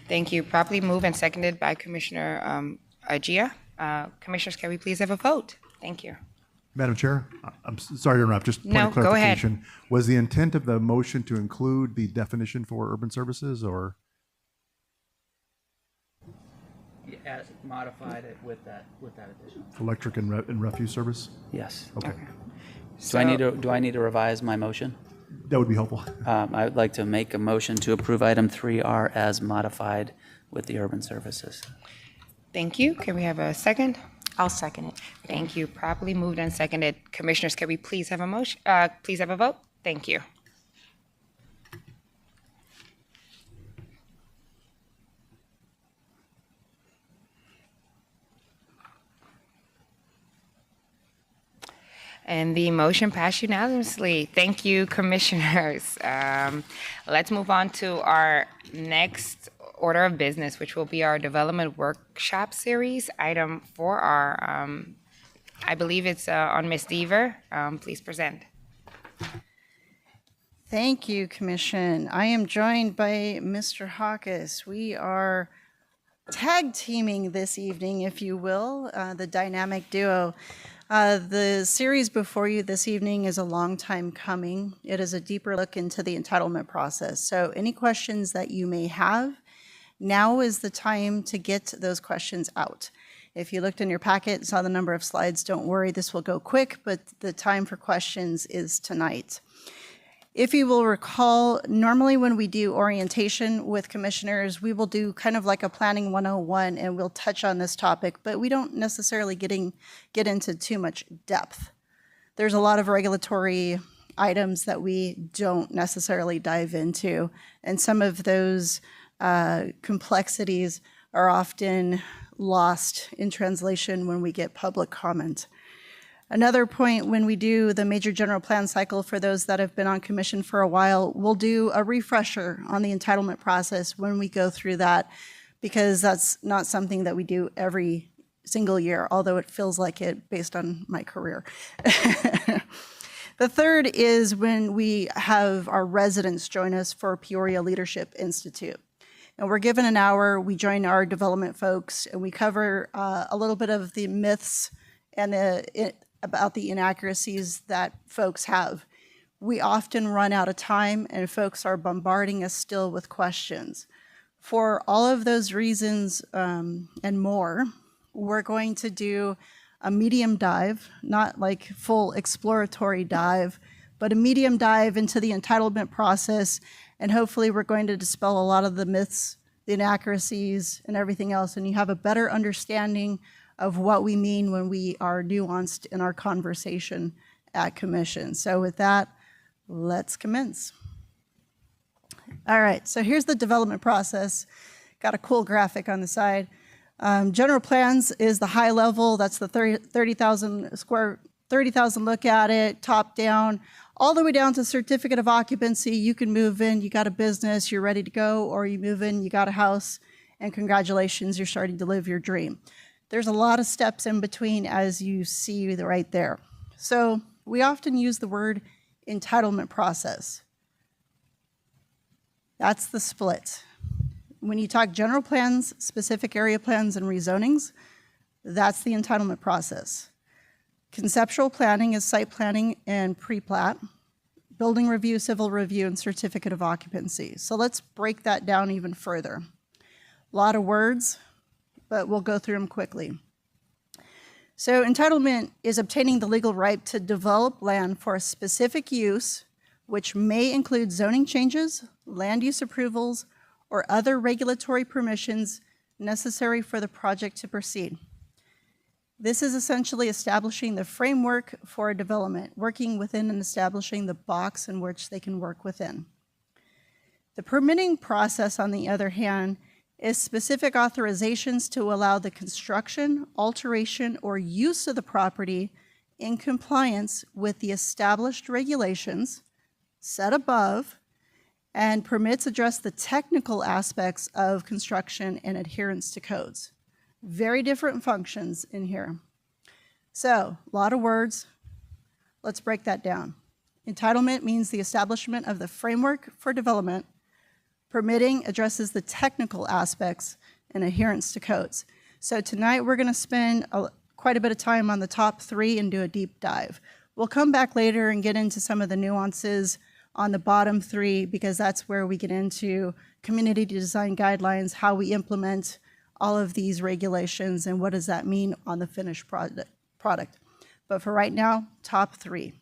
Speaker 2: Thank you. Properly moved and seconded by Commissioner Agia. Commissioners, can we please have a vote? Thank you.
Speaker 4: Madam Chair, I'm sorry to interrupt, just point
Speaker 2: No,
Speaker 4: of
Speaker 2: go ahead.
Speaker 4: clarification. Was the intent of the motion to include the definition for urban services, or?
Speaker 9: Modified it with that addition.
Speaker 4: Electric and refuse service?
Speaker 9: Yes.
Speaker 4: Okay,
Speaker 9: Do I need to revise my motion?
Speaker 4: that would be helpful.
Speaker 9: I would like to make a motion to approve item 3R as modified with the urban services.
Speaker 2: Thank you. Can we have a second?
Speaker 8: I'll second it.
Speaker 2: Thank you. Properly moved and seconded. Commissioners, can we please have a motion? Please have a vote? Thank you. And the motion passed unanimously. Thank you, commissioners. Let's move on to our next order of business, which will be our development workshop series, item 4R. I believe it's on Ms. Deaver. Please present.
Speaker 7: Thank you, Commission. I am joined by Mr. Hawkes. We are tag teaming this evening, if you will, the dynamic duo. The series before you this evening is a long time coming. It is a deeper look into the entitlement process. So any questions that you may have, now is the time to get those questions out. If you looked in your packet, saw the number of slides, don't worry, this will go quick, but the time for questions is tonight. If you will recall, normally when we do orientation with commissioners, we will do kind of like a planning 101 and we'll touch on this topic, but we don't necessarily get into too much depth. There's a lot of regulatory items that we don't necessarily dive into, and some of those complexities are often lost in translation when we get public comment. Another point, when we do the major general plan cycle, for those that have been on commission for a while, we'll do a refresher on the entitlement process when we go through that, because that's not something that we do every single year, although it feels like it based on my career. The third is when we have our residents join us for Peoria Leadership Institute. And we're given an hour, we join our development folks, and we cover a little bit of the myths and about the inaccuracies that folks have. We often run out of time and folks are bombarding us still with questions. For all of those reasons and more, we're going to do a medium dive, not like full exploratory dive, but a medium dive into the entitlement process, and hopefully we're going to dispel a lot of the myths, the inaccuracies, and everything else, and you have a better understanding of what we mean when we are nuanced in our conversation at commission. So with that, let's commence. All right, so here's the development process. Got a cool graphic on the side. General plans is the high level. That's the 30,000 look at it, top down, all the way down to certificate of occupancy. You can move in, you got a business, you're ready to go, or you move in, you got a house, and congratulations, you're starting to live your dream. There's a lot of steps in between, as you see right there. So we often use the word entitlement process. That's the split. When you talk general plans, specific area plans, and rezonings, that's the entitlement process. Conceptual planning is site planning and pre-plat, building review, civil review, and certificate of occupancy. So let's break that down even further. A lot of words, but we'll go through them quickly. So entitlement is obtaining the legal right to develop land for a specific use, which may include zoning changes, land use approvals, or other regulatory permissions necessary for the project to proceed. This is essentially establishing the framework for a development, working within and establishing the box in which they can work within. The permitting process, on the other hand, is specific authorizations to allow the construction, alteration, or use of the property in compliance with the established regulations set above, and permits address the technical aspects of construction and adherence to codes. Very different functions in here. So, a lot of words. Let's break that down. Entitlement means the establishment of the framework for development. Permitting addresses the technical aspects and adherence to codes. So tonight we're going to spend quite a bit of time on the top three and do a deep dive. We'll come back later and get into some of the nuances on the bottom three, because that's where we get into community design guidelines, how we implement all of these regulations, and what does that mean on the finished product. But for right now, top three.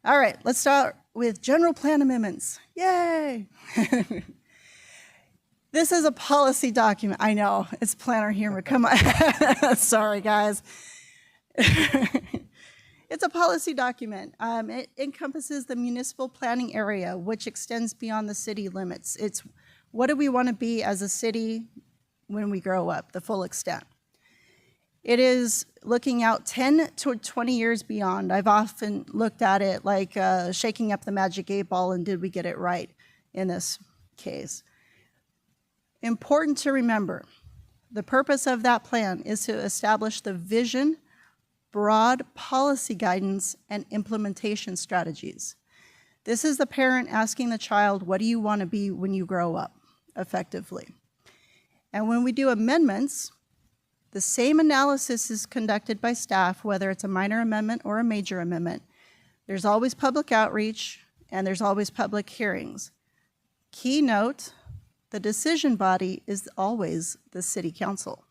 Speaker 7: All right, let's start with general plan amendments. Yay! This is a policy document. I know, it's planner humor. Come on. Sorry, guys. It's a policy document. It encompasses the municipal planning area, which extends beyond the city limits. It's what do we want to be as a city when we grow up, the full extent. It is looking out 10 to 20 years beyond. I've often looked at it like shaking up the magic 8-ball, and did we get it right in this case? Important to remember, the purpose of that plan is to establish the vision, broad policy guidance, and implementation strategies. This is the parent asking the child, what do you want to be when you grow up, effectively? And when we do amendments, the same analysis is conducted by staff, whether it's a minor amendment or a major amendment. There's always public outreach, and there's always public hearings. Key note, the decision body is always the city council.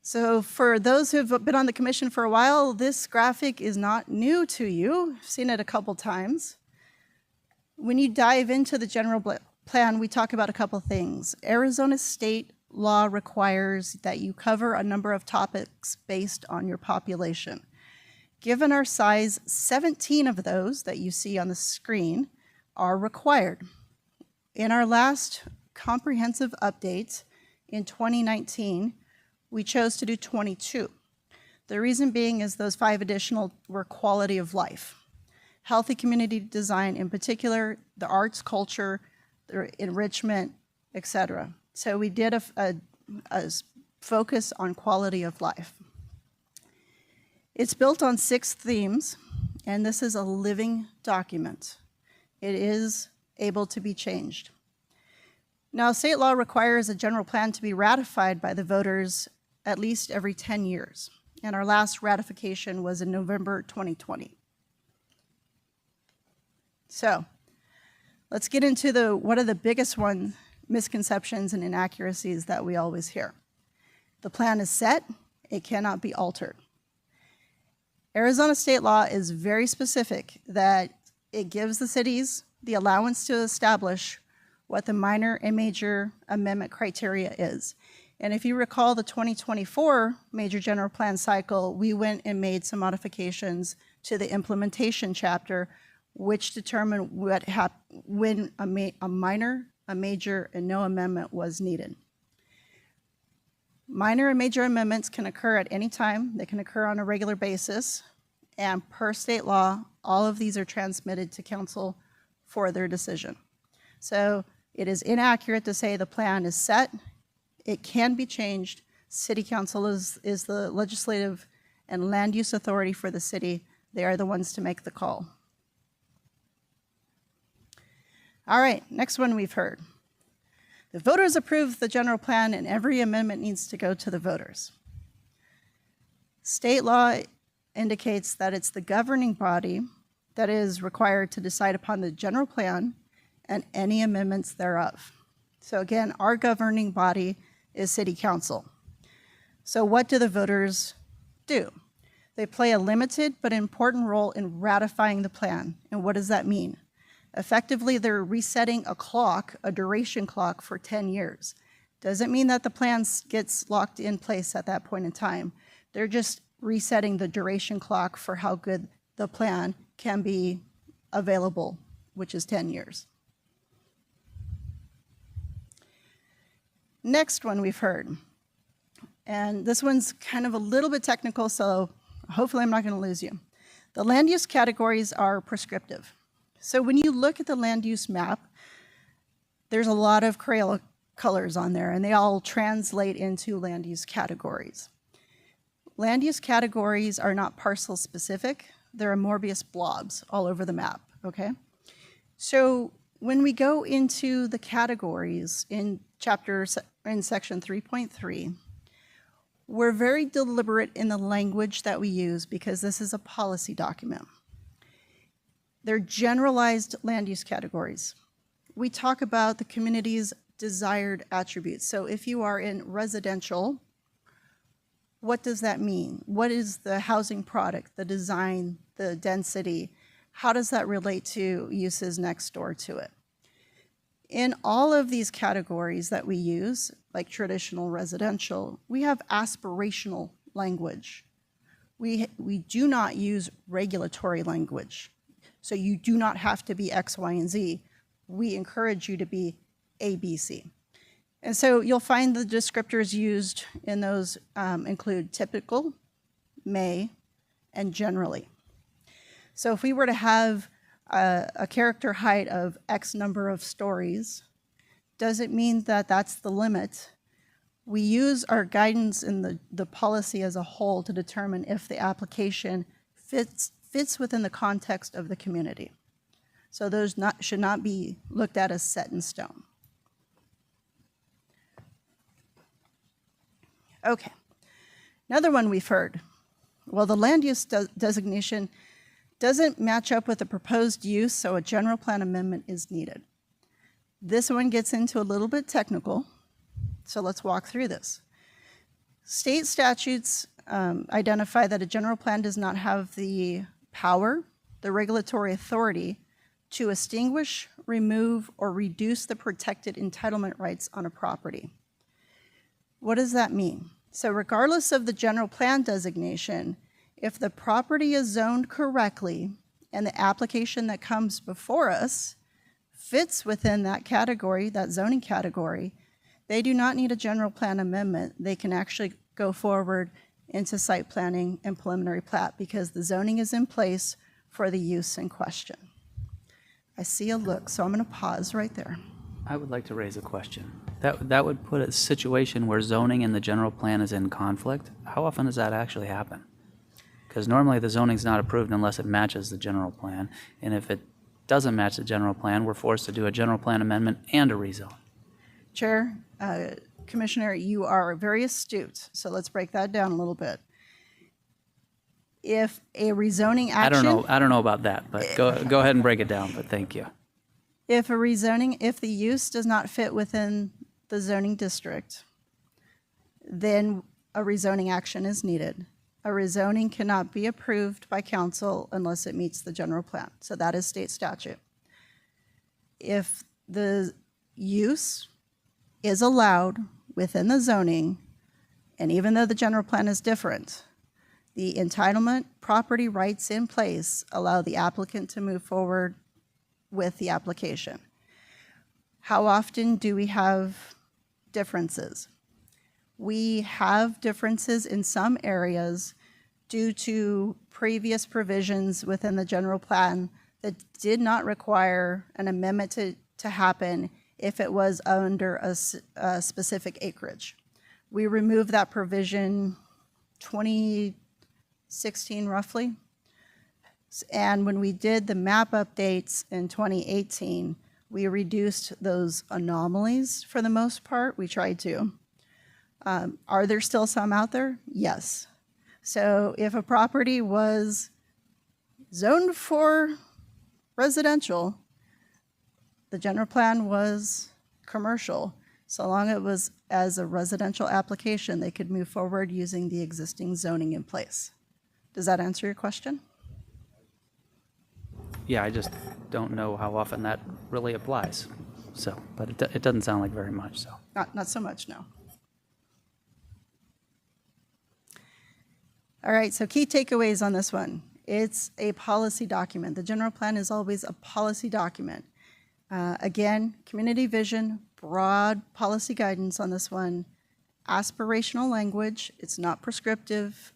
Speaker 7: So for those who've been on the commission for a while, this graphic is not new to you. I've seen it a couple times. When you dive into the general plan, we talk about a couple things. Arizona state law requires that you cover a number of topics based on your population. Given our size, 17 of those that you see on the screen are required. In our last comprehensive update in 2019, we chose to do 22. The reason being is those 5 additional were quality of life. Healthy community design, in particular, the arts, culture, the enrichment, etc. So we did a focus on quality of life. It's built on 6 themes, and this is a living document. It is able to be changed. Now, state law requires a general plan to be ratified by the voters at least every 10 years. And our last ratification was in November 2020. So let's get into what are the biggest misconceptions and inaccuracies that we always hear. The plan is set, it cannot be altered. Arizona state law is very specific that it gives the cities the allowance to establish what the minor and major amendment criteria is. And if you recall the 2024 major general plan cycle, we went and made some modifications to the implementation chapter, which determined when a minor, a major, and no amendment was needed. Minor and major amendments can occur at any time. They can occur on a regular basis. And per state law, all of these are transmitted to council for their decision. So it is inaccurate to say the plan is set. It can be changed. City council is the legislative and land use authority for the city. They are the ones to make the call. All right, next one we've heard. The voters approve the general plan and every amendment needs to go to the voters. State law indicates that it's the governing body that is required to decide upon the general plan and any amendments thereof. So again, our governing body is City Council. So what do the voters do? They play a limited but important role in ratifying the plan. And what does that mean? Effectively, they're resetting a clock, a duration clock for 10 years. Doesn't mean that the plan gets locked in place at that point in time. They're just resetting the duration clock for how good the plan can be available, which is 10 years. Next one we've heard, and this one's kind of a little bit technical, so hopefully I'm not going to lose you. The land use categories are prescriptive. So when you look at the land use map, there's a lot of Crayola colors on there, and they all translate into land use categories. Land use categories are not parcel specific. They're Morbius blobs all over the map, okay? So when we go into the categories in section 3.3, we're very deliberate in the language that we use because this is a policy document. They're generalized land use categories. We talk about the community's desired attributes. So if you are in residential, what does that mean? What is the housing product, the design, the density? How does that relate to uses next door to it? In all of these categories that we use, like traditional residential, we have aspirational language. We do not use regulatory language. So you do not have to be X, Y, and Z. We encourage you to be A, B, C. And so you'll find the descriptors used in those include typical, may, and generally. So if we were to have a character height of X number of stories, doesn't mean that that's the limit. We use our guidance in the policy as a whole to determine if the application fits within the context of the community. So those should not be looked at as set in stone. Okay, another one we've heard. Well, the land use designation doesn't match up with the proposed use, so a general plan amendment is needed. This one gets into a little bit technical, so let's walk through this. State statutes identify that a general plan does not have the power, the regulatory authority to extinguish, remove, or reduce the protected entitlement rights on a property. What does that mean? So regardless of the general plan designation, if the property is zoned correctly and the application that comes before us fits within that category, that zoning category, they do not need a general plan amendment. They can actually go forward into site planning and preliminary plat because the zoning is in place for the use in question. I see a look, so I'm going to pause right there.
Speaker 9: I would like to raise a question. That would put a situation where zoning and the general plan is in conflict. How often does that actually happen? Because normally the zoning's not approved unless it matches the general plan. And if it doesn't match the general plan, we're forced to do a general plan amendment and a rezone.
Speaker 7: Chair, Commissioner, you are very astute, so let's break that down a little bit. If a rezoning action...
Speaker 9: I don't know about that, but go ahead and break it down, but thank you.
Speaker 7: If the use does not fit within the zoning district, then a rezoning action is needed. A rezoning cannot be approved by council unless it meets the general plan. So that is state statute. If the use is allowed within the zoning, and even though the general plan is different, the entitlement property rights in place allow the applicant to move forward with the application. How often do we have differences? We have differences in some areas due to previous provisions within the general plan that did not require an amendment to happen if it was under a specific acreage. We removed that provision 2016 roughly. And when we did the map updates in 2018, we reduced those anomalies for the most part. We tried to. Are there still some out there? Yes. So if a property was zoned for residential, the general plan was commercial. So long it was as a residential application, they could move forward using the existing zoning in place. Does that answer your question?
Speaker 9: Yeah, I just don't know how often that really applies. So, but it doesn't sound like very much, so.
Speaker 7: Not so much, no. All right, so key takeaways on this one. It's a policy document. The general plan is always a policy document. Again, community vision, broad policy guidance on this one, aspirational language. It's not prescriptive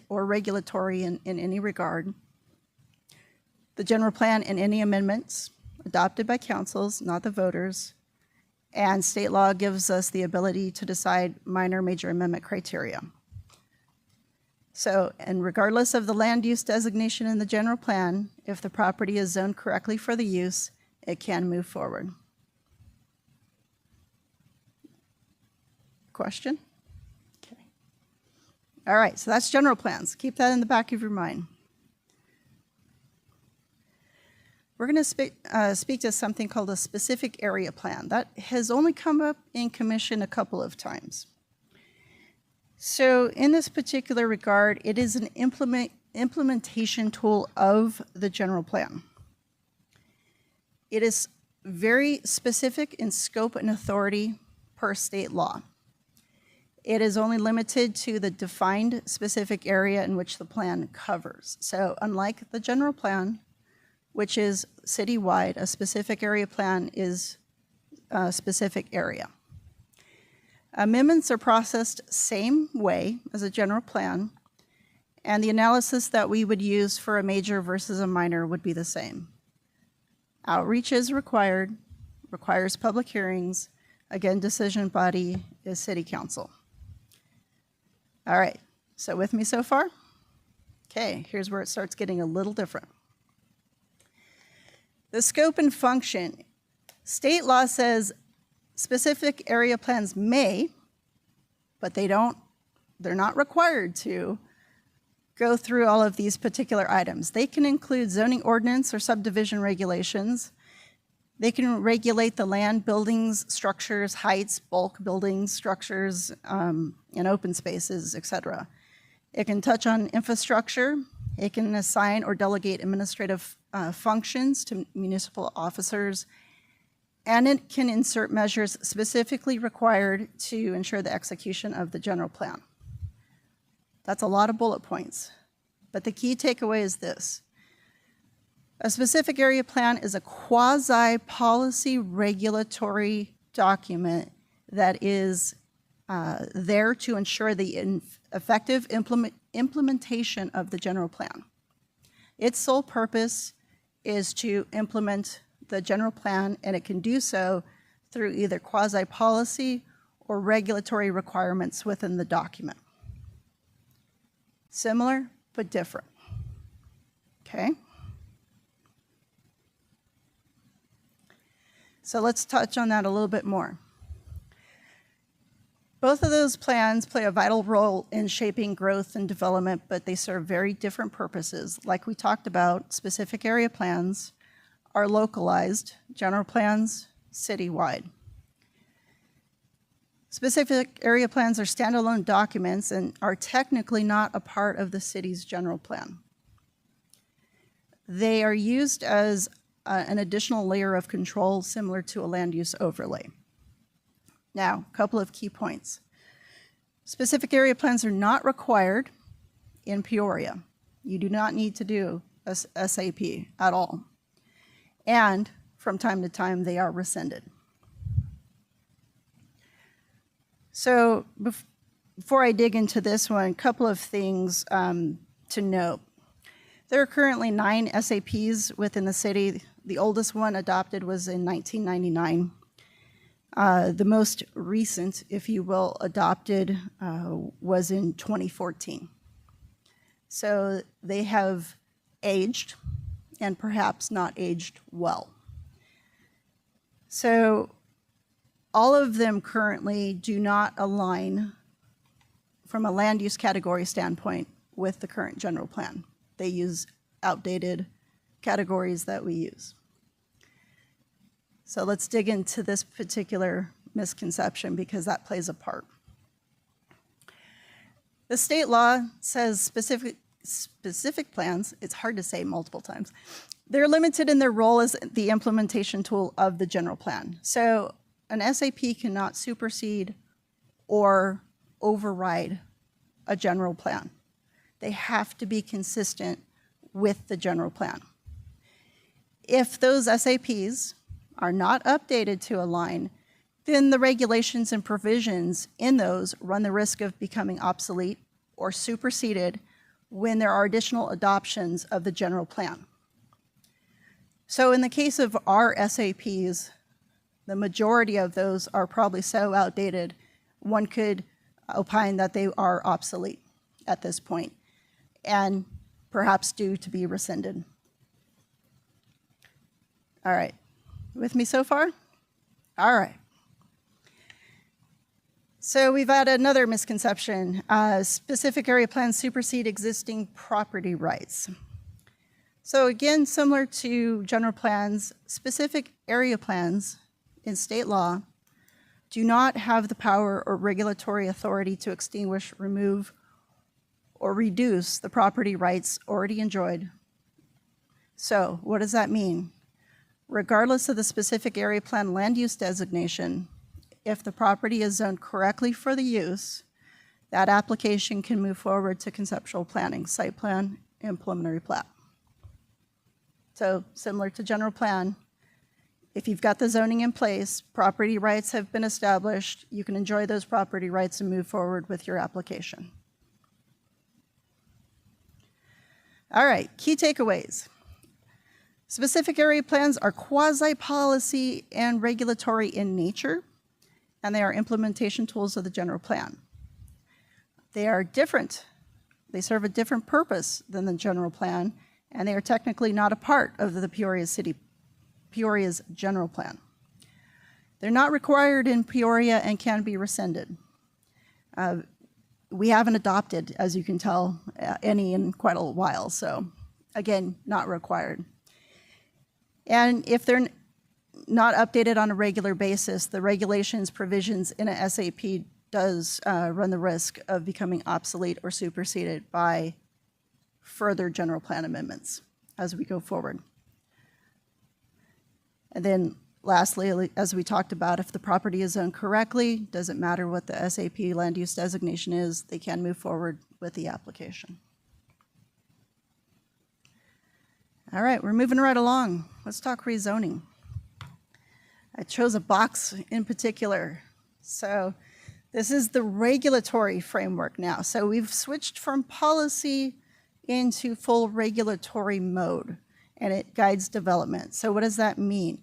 Speaker 7: or regulatory in any regard. The general plan and any amendments adopted by councils, not the voters. And state law gives us the ability to decide minor, major amendment criteria. So, and regardless of the land use designation in the general plan, if the property is zoned correctly for the use, it can move forward. Question? Okay. All right, so that's general plans. Keep that in the back of your mind. We're going to speak to something called a specific area plan. That has only come up in commission a couple of times. So in this particular regard, it is an implementation tool of the general plan. It is very specific in scope and authority per state law. It is only limited to the defined specific area in which the plan covers. So unlike the general plan, which is citywide, a specific area plan is a specific area. Amendments are processed same way as a general plan, and the analysis that we would use for a major versus a minor would be the same. Outreach is required, requires public hearings. Again, decision body is city council. All right, so with me so far? Okay, here's where it starts getting a little different. The scope and function. State law says specific area plans may, but they're not required to go through all of these particular items. They can include zoning ordinance or subdivision regulations. They can regulate the land, buildings, structures, heights, bulk buildings, structures, and open spaces, etc. It can touch on infrastructure. It can assign or delegate administrative functions to municipal officers, and it can insert measures specifically required to ensure the execution of the general plan. That's a lot of bullet points, but the key takeaway is this. A specific area plan is a quasi-policy regulatory document that is there to ensure the effective implementation of the general plan. Its sole purpose is to implement the general plan, and it can do so through either quasi-policy or regulatory requirements within the document. Similar, but different. Okay? So let's touch on that a little bit more. Both of those plans play a vital role in shaping growth and development, but they serve very different purposes. Like we talked about, specific area plans are localized, general plans, citywide. Specific area plans are standalone documents and are technically not a part of the city's general plan. They are used as an additional layer of control similar to a land use overlay. Now, a couple of key points. Specific area plans are not required in Peoria. You do not need to do a SAP at all. And from time to time, they are rescinded. So before I dig into this one, a couple of things to note. There are currently 9 SAPs within the city. The oldest one adopted was in 1999. The most recent, if you will, adopted was in 2014. So they have aged, and perhaps not aged well. So all of them currently do not align from a land use category standpoint with the current general plan. They use outdated categories that we use. So let's dig into this particular misconception because that plays a part. The state law says specific plans, it's hard to say multiple times, they're limited in their role as the implementation tool of the general plan. So an SAP cannot supersede or override a general plan. They have to be consistent with the general plan. If those SAPs are not updated to align, then the regulations and provisions in those run the risk of becoming obsolete or superseded when there are additional adoptions of the general plan. So in the case of our SAPs, the majority of those are probably so outdated, one could opine that they are obsolete at this point and perhaps due to be rescinded. All right, with me so far? All right. So we've had another misconception. Specific area plans supersede existing property rights. So again, similar to general plans, specific area plans in state law do not have the power or regulatory authority to extinguish, remove, or reduce the property rights already enjoyed. So what does that mean? Regardless of the specific area plan land use designation, if the property is zoned correctly for the use, that application can move forward to conceptual planning, site plan, and preliminary plat. So similar to general plan, if you've got the zoning in place, property rights have been established, you can enjoy those property rights and move forward with your application. All right, key takeaways. Specific area plans are quasi-policy and regulatory in nature, and they are implementation tools of the general plan. They are different. They serve a different purpose than the general plan, and they are technically not a part of the Peoria's general plan. They're not required in Peoria and can be rescinded. We haven't adopted, as you can tell, any in quite a while, so again, not required. And if they're not updated on a regular basis, the regulations provisions in a SAP does run the risk of becoming obsolete or superseded by further general plan amendments as we go forward. And then lastly, as we talked about, if the property is zoned correctly, doesn't matter what the SAP land use designation is, they can move forward with the application. All right, we're moving right along. Let's talk rezoning. I chose a box in particular. So this is the regulatory framework now. So we've switched from policy into full regulatory mode, and it guides development. So what does that mean?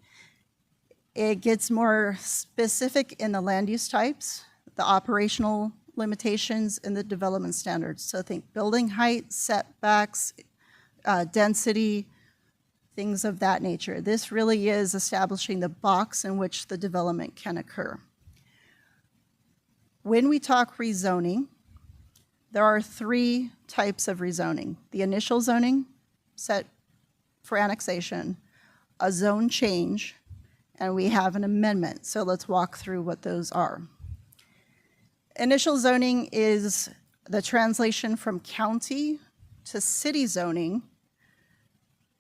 Speaker 7: It gets more specific in the land use types, the operational limitations, and the development standards. So think building height, setbacks, density, things of that nature. This really is establishing the box in which the development can occur. When we talk rezoning, there are 3 types of rezoning. The initial zoning set for annexation, a zone change, and we have an amendment. So let's walk through what those are. Initial zoning is the translation from county to city zoning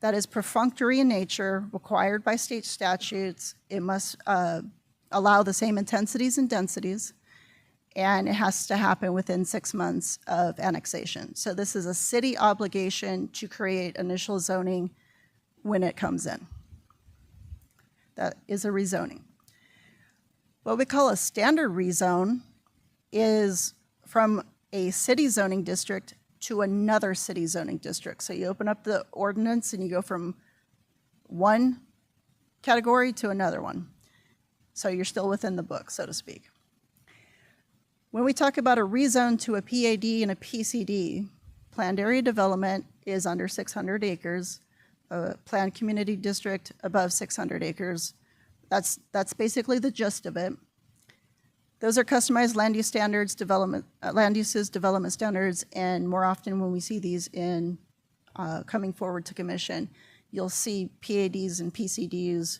Speaker 7: that is perfunctory in nature, required by state statutes. It must allow the same intensities and densities, and it has to happen within 6 months of annexation. So this is a city obligation to create initial zoning when it comes in. That is a rezoning. What we call a standard rezone is from a city zoning district to another city zoning district. So you open up the ordinance and you go from one category to another one. So you're still within the book, so to speak. When we talk about a rezone to a PAD and a PCD, planned area development is under 600 acres, a planned community district above 600 acres. That's basically the gist of it. Those are customized land use standards, land uses, development standards, and more often when we see these in coming forward to commission, you'll see PADs and PCDs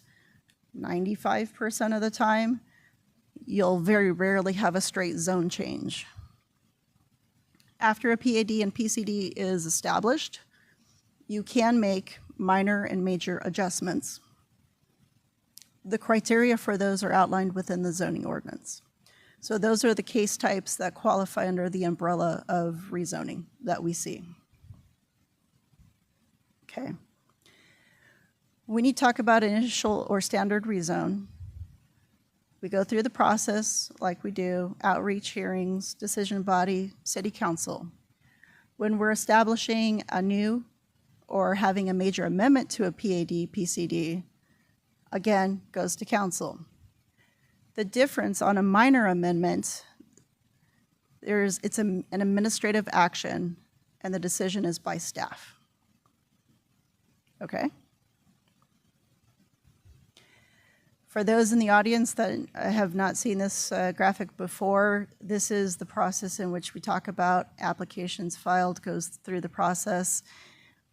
Speaker 7: 95% of the time. You'll very rarely have a straight zone change. After a PAD and PCD is established, you can make minor and major adjustments. The criteria for those are outlined within the zoning ordinance. So those are the case types that qualify under the umbrella of rezoning that we see. Okay. When you talk about initial or standard rezone, we go through the process like we do, outreach hearings, decision body, city council. When we're establishing a new or having a major amendment to a PAD, PCD, again, goes to council. The difference on a minor amendment, it's an administrative action and the decision is by staff. Okay? For those in the audience that have not seen this graphic before, this is the process in which we talk about applications filed, goes through the process.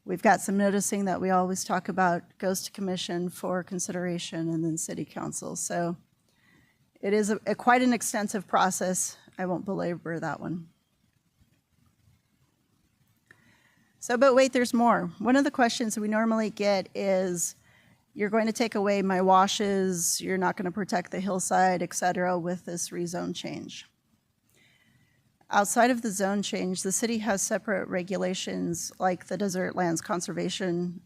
Speaker 7: We've got some noticing that we always talk about, goes to commission for consideration, and then city council. So it is quite an extensive process. I won't belabor that one. So, but wait, there's more. One of the questions we normally get is, you're going to take away my washes, you're not going to protect the hillside, et cetera, with this rezone change. Outside of the zone change, the city has separate regulations like the Desert Lands Conservation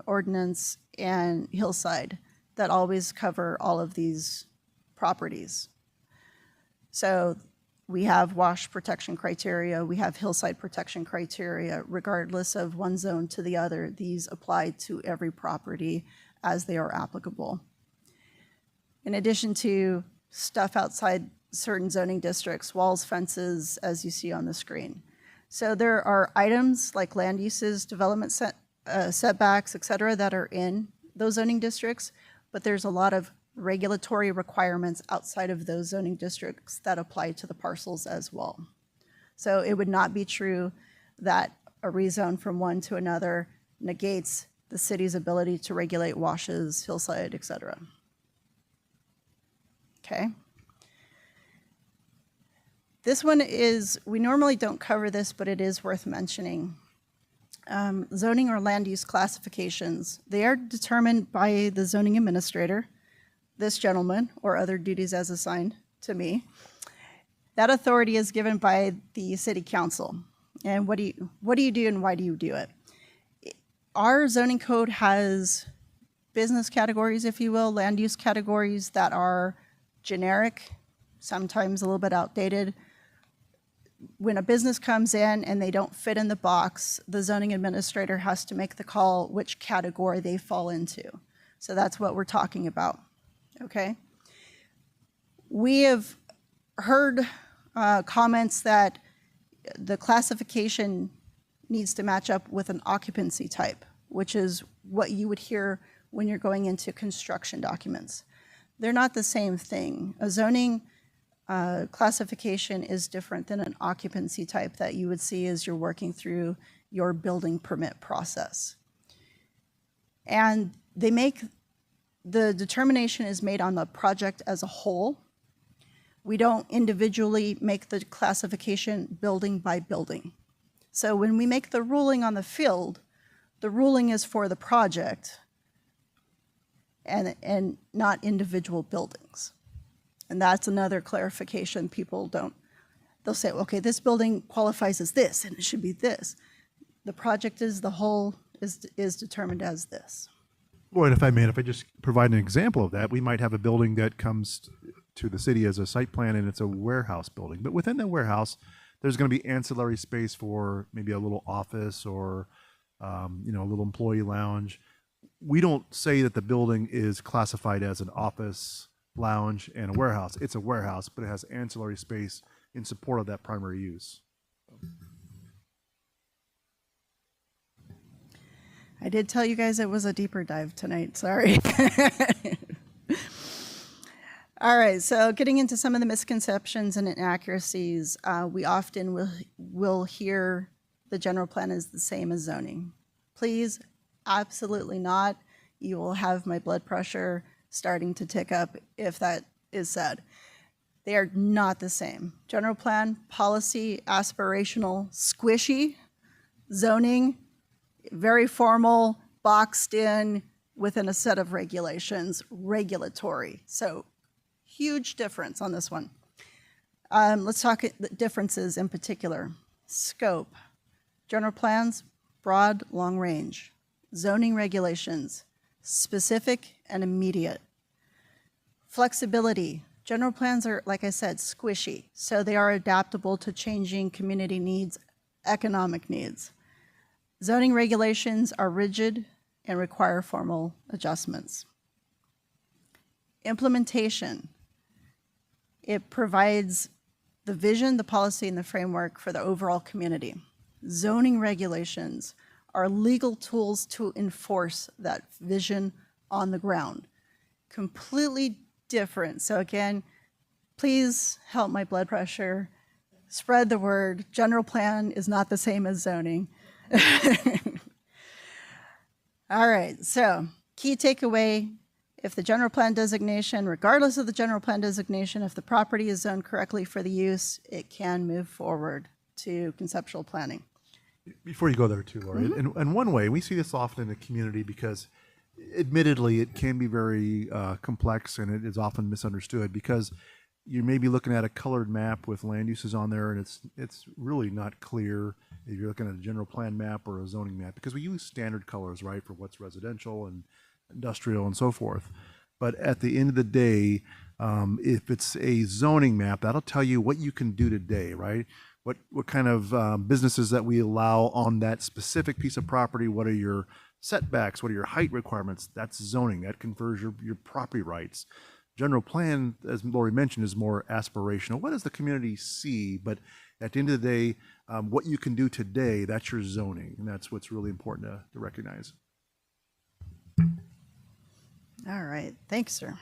Speaker 7: Ordinance and Hillside that always cover all of these properties. So we have wash protection criteria, we have hillside protection criteria, regardless of one zone to the other. These apply to every property as they are applicable. In addition to stuff outside certain zoning districts, walls, fences, as you see on the screen. So there are items like land uses, development setbacks, et cetera, that are in those zoning districts, but there's a lot of regulatory requirements outside of those zoning districts that apply to the parcels as well. So it would not be true that a rezone from one to another negates the city's ability to regulate washes, hillside, et cetera. Okay. This one is, we normally don't cover this, but it is worth mentioning. Zoning or land use classifications, they are determined by the zoning administrator, this gentleman, or other duties as assigned to me. That authority is given by the city council. And what do you do and why do you do it? Our zoning code has business categories, if you will, land use categories that are generic, sometimes a little bit outdated. When a business comes in and they don't fit in the box, the zoning administrator has to make the call which category they fall into. So that's what we're talking about, okay? We have heard comments that the classification needs to match up with an occupancy type, which is what you would hear when you're going into construction documents. They're not the same thing. A zoning classification is different than an occupancy type that you would see as you're working through your building permit process. And the determination is made on the project as a whole. We don't individually make the classification building by building. So when we make the ruling on the field, the ruling is for the project and not individual buildings. And that's another clarification people don't, they'll say, okay, this building qualifies as this and it should be this. The project as the whole is determined as this.
Speaker 4: Well, and if I may, if I just provide an example of that, we might have a building that comes to the city as a site plan and it's a warehouse building. But within the warehouse, there's going to be ancillary space for maybe a little office or, a little employee lounge. We don't say that the building is classified as an office, lounge, and a warehouse. It's a warehouse, but it has ancillary space in support of that primary use.
Speaker 7: I did tell you guys it was a deeper dive tonight, sorry. All right, so getting into some of the misconceptions and inaccuracies, we often will hear the general plan is the same as zoning. Please, absolutely not. You will have my blood pressure starting to tick up if that is said. They are not the same. General plan, policy, aspirational, squishy, zoning, very formal, boxed in within a set of regulations, regulatory. So huge difference on this one. Let's talk the differences in particular. Scope, general plans, broad, long range. Zoning regulations, specific and immediate. Flexibility, general plans are, like I said, squishy, so they are adaptable to changing community needs, economic needs. Zoning regulations are rigid and require formal adjustments. Implementation. It provides the vision, the policy, and the framework for the overall community. Zoning regulations are legal tools to enforce that vision on the ground. Completely different. So again, please help my blood pressure. Spread the word. General plan is not the same as zoning. All right, so key takeaway, if the general plan designation, regardless of the general plan designation, if the property is zoned correctly for the use, it can move forward to conceptual planning.
Speaker 4: Before you go there too, Lori, and one way, we see this often in the community because admittedly it can be very complex and it is often misunderstood because you may be looking at a colored map with land uses on there and it's really not clear if you're looking at a general plan map or a zoning map because we use standard colors, right, for what's residential and industrial and so forth. But at the end of the day, if it's a zoning map, that'll tell you what you can do today, right? What kind of businesses that we allow on that specific piece of property, what are your setbacks, what are your height requirements? That's zoning, that confers your property rights. General plan, as Lori mentioned, is more aspirational. What does the community see? But at the end of the day, what you can do today, that's your zoning. And that's what's really important to recognize.
Speaker 7: All right, thanks, sir.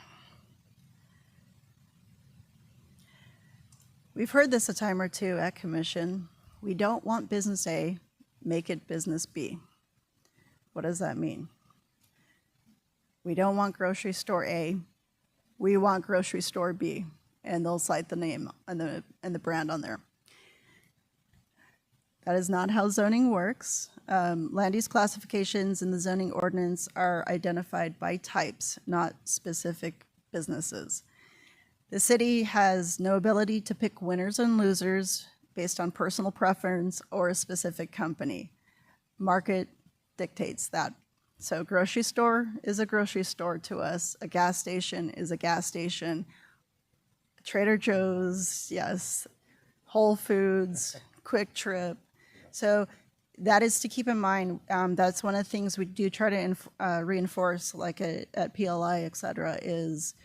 Speaker 7: We've heard this a time or two at commission. We don't want business A, make it business B. What does that mean? We don't want grocery store A, we want grocery store B, and they'll cite the name and the brand on there. That is not how zoning works. Land use classifications in the zoning ordinance are identified by types, not specific businesses. The city has no ability to pick winners and losers based on personal preference or a specific company. Market dictates that. So grocery store is a grocery store to us. A gas station is a gas station. Trader Joe's, yes. Whole Foods, Quick Trip. So that is to keep in mind. That's one of the things we do try to reinforce, like at PLI, et cetera, is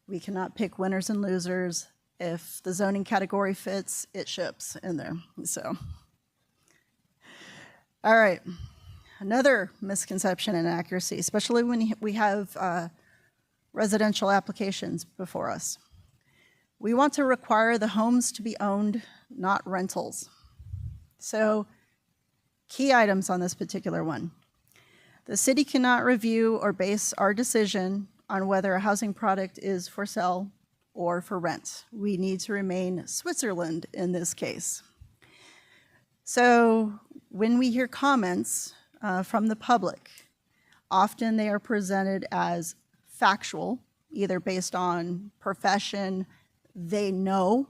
Speaker 7: we cannot pick winners and losers. If the zoning category fits, it ships in there. So, all right. Another misconception and inaccuracy, especially when we have residential applications before us. We want to require the homes to be owned, not rentals. So, key items on this particular one. The city cannot review or base our decision on whether a housing product is for sale or for rent. We need to remain Switzerland in this case. So when we hear comments from the public, often they are presented as factual, either based on profession, they know,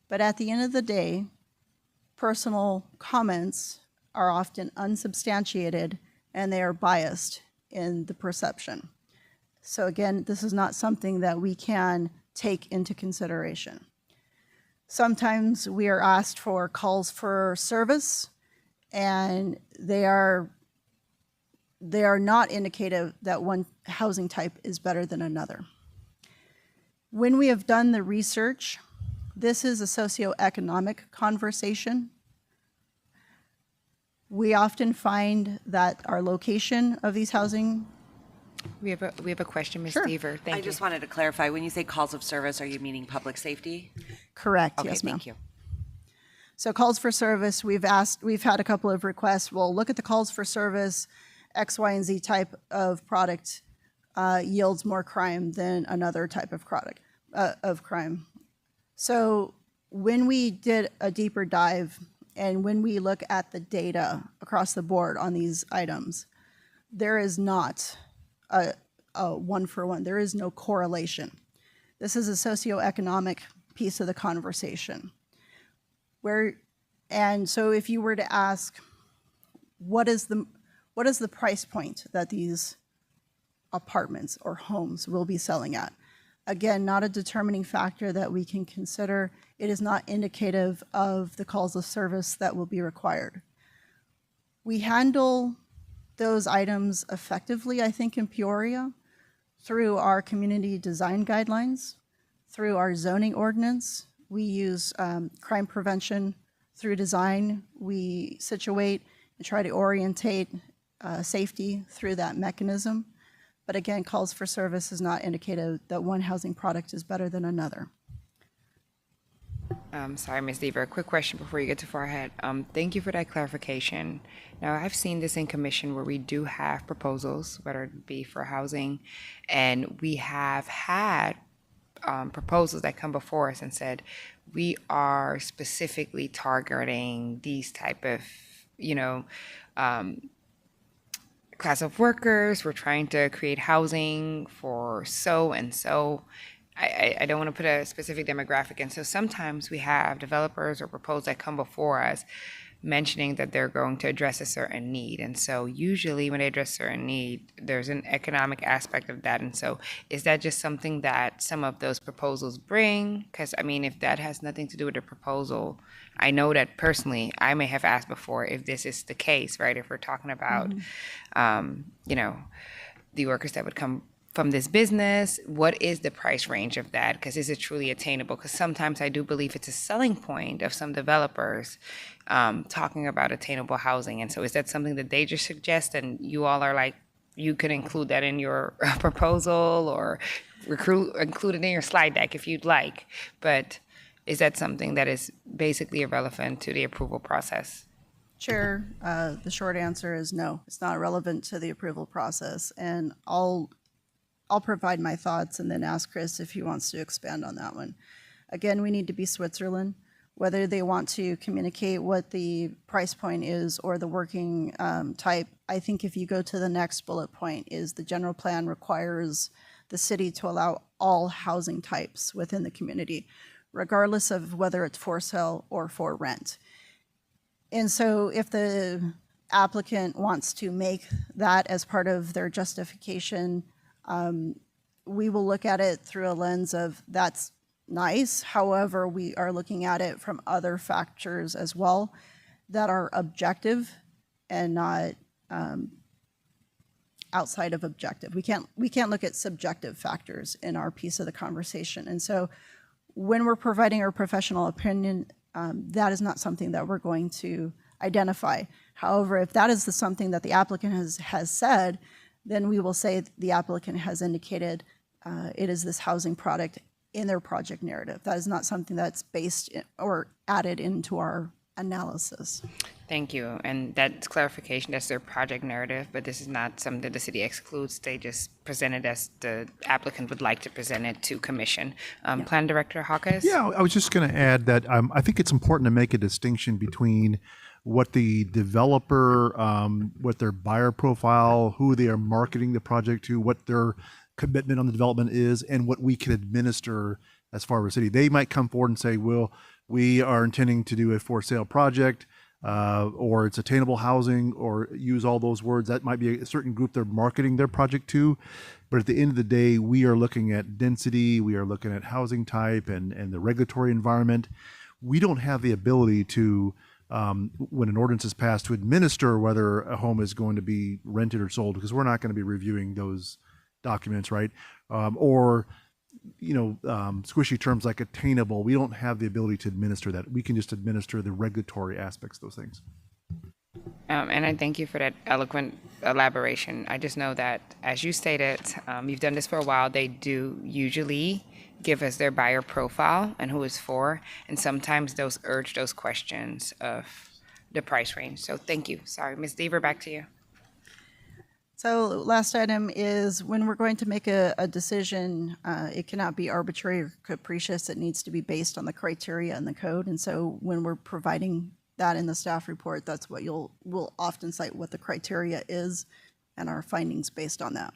Speaker 7: but at the end of the day, personal comments are often unsubstantiated and they are biased in the perception. So again, this is not something that we can take into consideration. Sometimes we are asked for calls for service, and they are not indicative that one housing type is better than another. When we have done the research, this is a socioeconomic conversation. We often find that our location of these housing.
Speaker 2: We have a question, Ms.
Speaker 7: Sure.
Speaker 2: Deaver. Thank
Speaker 3: I
Speaker 2: you.
Speaker 3: just wanted to clarify, when you say calls of service, are you meaning public safety?
Speaker 7: Correct,
Speaker 3: Okay,
Speaker 7: yes, ma'am.
Speaker 3: thank you.
Speaker 7: So calls for service, we've had a couple of requests. Well, look at the calls for service, X, Y, and Z type of product yields more crime than another type of product of crime. So when we did a deeper dive and when we look at the data across the board on these items, there is not a one-for-one. There is no correlation. This is a socioeconomic piece of the conversation. And so if you were to ask, what is the price point that these apartments or homes will be selling at? Again, not a determining factor that we can consider. It is not indicative of the calls of service that will be required. We handle those items effectively, I think, in Peoria through our community design guidelines, through our zoning ordinance. We use crime prevention through design. We situate and try to orientate safety through that mechanism. But again, calls for service is not indicative that one housing product is better than another.
Speaker 2: Sorry, Ms. Deaver, a quick question before you get too far ahead. Thank you for that clarification. Now, I've seen this in commission where we do have proposals, whether it be for housing, and we have had proposals that come before us and said, we are specifically targeting these type of, class of workers. We're trying to create housing for so and so. I don't want to put a specific demographic in. So sometimes we have developers or proposals that come before us mentioning that they're going to address a certain need. And so usually when they address a certain need, there's an economic aspect of that. And so is that just something that some of those proposals bring? Because, I mean, if that has nothing to do with the proposal, I know that personally, I may have asked before if this is the case, right? If we're talking about, the workers that would come from this business, what is the price range of that? Because is it truly attainable? Because sometimes I do believe it's a selling point of some developers talking about attainable housing. And so is that something that they just suggest and you all are like, you could include that in your proposal or include it in your slide deck if you'd like. But is that something that is basically irrelevant to the approval process?
Speaker 7: Chair, the short answer is no. It's not relevant to the approval process. And I'll provide my thoughts and then ask Chris if he wants to expand on that one. Again, we need to be Switzerland. Whether they want to communicate what the price point is or the working type, I think if you go to the next bullet point is the general plan requires the city to allow all housing types within the community, regardless of whether it's for sale or for rent. And so if the applicant wants to make that as part of their justification, we will look at it through a lens of that's nice. However, we are looking at it from other factors as well that are objective and not outside of objective. We can't look at subjective factors in our piece of the conversation. And so when we're providing our professional opinion, that is not something that we're going to identify. However, if that is something that the applicant has said, then we will say the applicant has indicated it is this housing product in their project narrative. That is not something that's based or added into our analysis.
Speaker 2: Thank you. And that's clarification. That's their project narrative, but this is not something that the city excludes. They just present it as the applicant would like to present it to commission. Plan Director Hawkes?
Speaker 4: Yeah, I was just going to add that I think it's important to make a distinction between what the developer, what their buyer profile, who they are marketing the project to, what their commitment on the development is, and what we can administer as far as a city. They might come forward and say, "Well, we are intending to do a for sale project, or it's attainable housing," or use all those words. That might be a certain group they're marketing their project to. But at the end of the day, we are looking at density, we are looking at housing type and the regulatory environment. We don't have the ability to, when an ordinance is passed, to administer whether a home is going to be rented or sold, because we're not going to be reviewing those documents, right? Or squishy terms like attainable. We don't have the ability to administer that. We can just administer the regulatory aspects of those things.
Speaker 2: And I thank you for that eloquent elaboration. I just know that, as you stated, you've done this for a while. They do usually give us their buyer profile and who is for, and sometimes those urge those questions of the price range. So thank you. Sorry, Ms. Deaver, back to you.
Speaker 7: So last item is when we're going to make a decision, it cannot be arbitrary or capricious. It needs to be based on the criteria and the code. And so when we're providing that in the staff report, that's what we'll often cite what the criteria is and our findings based on that.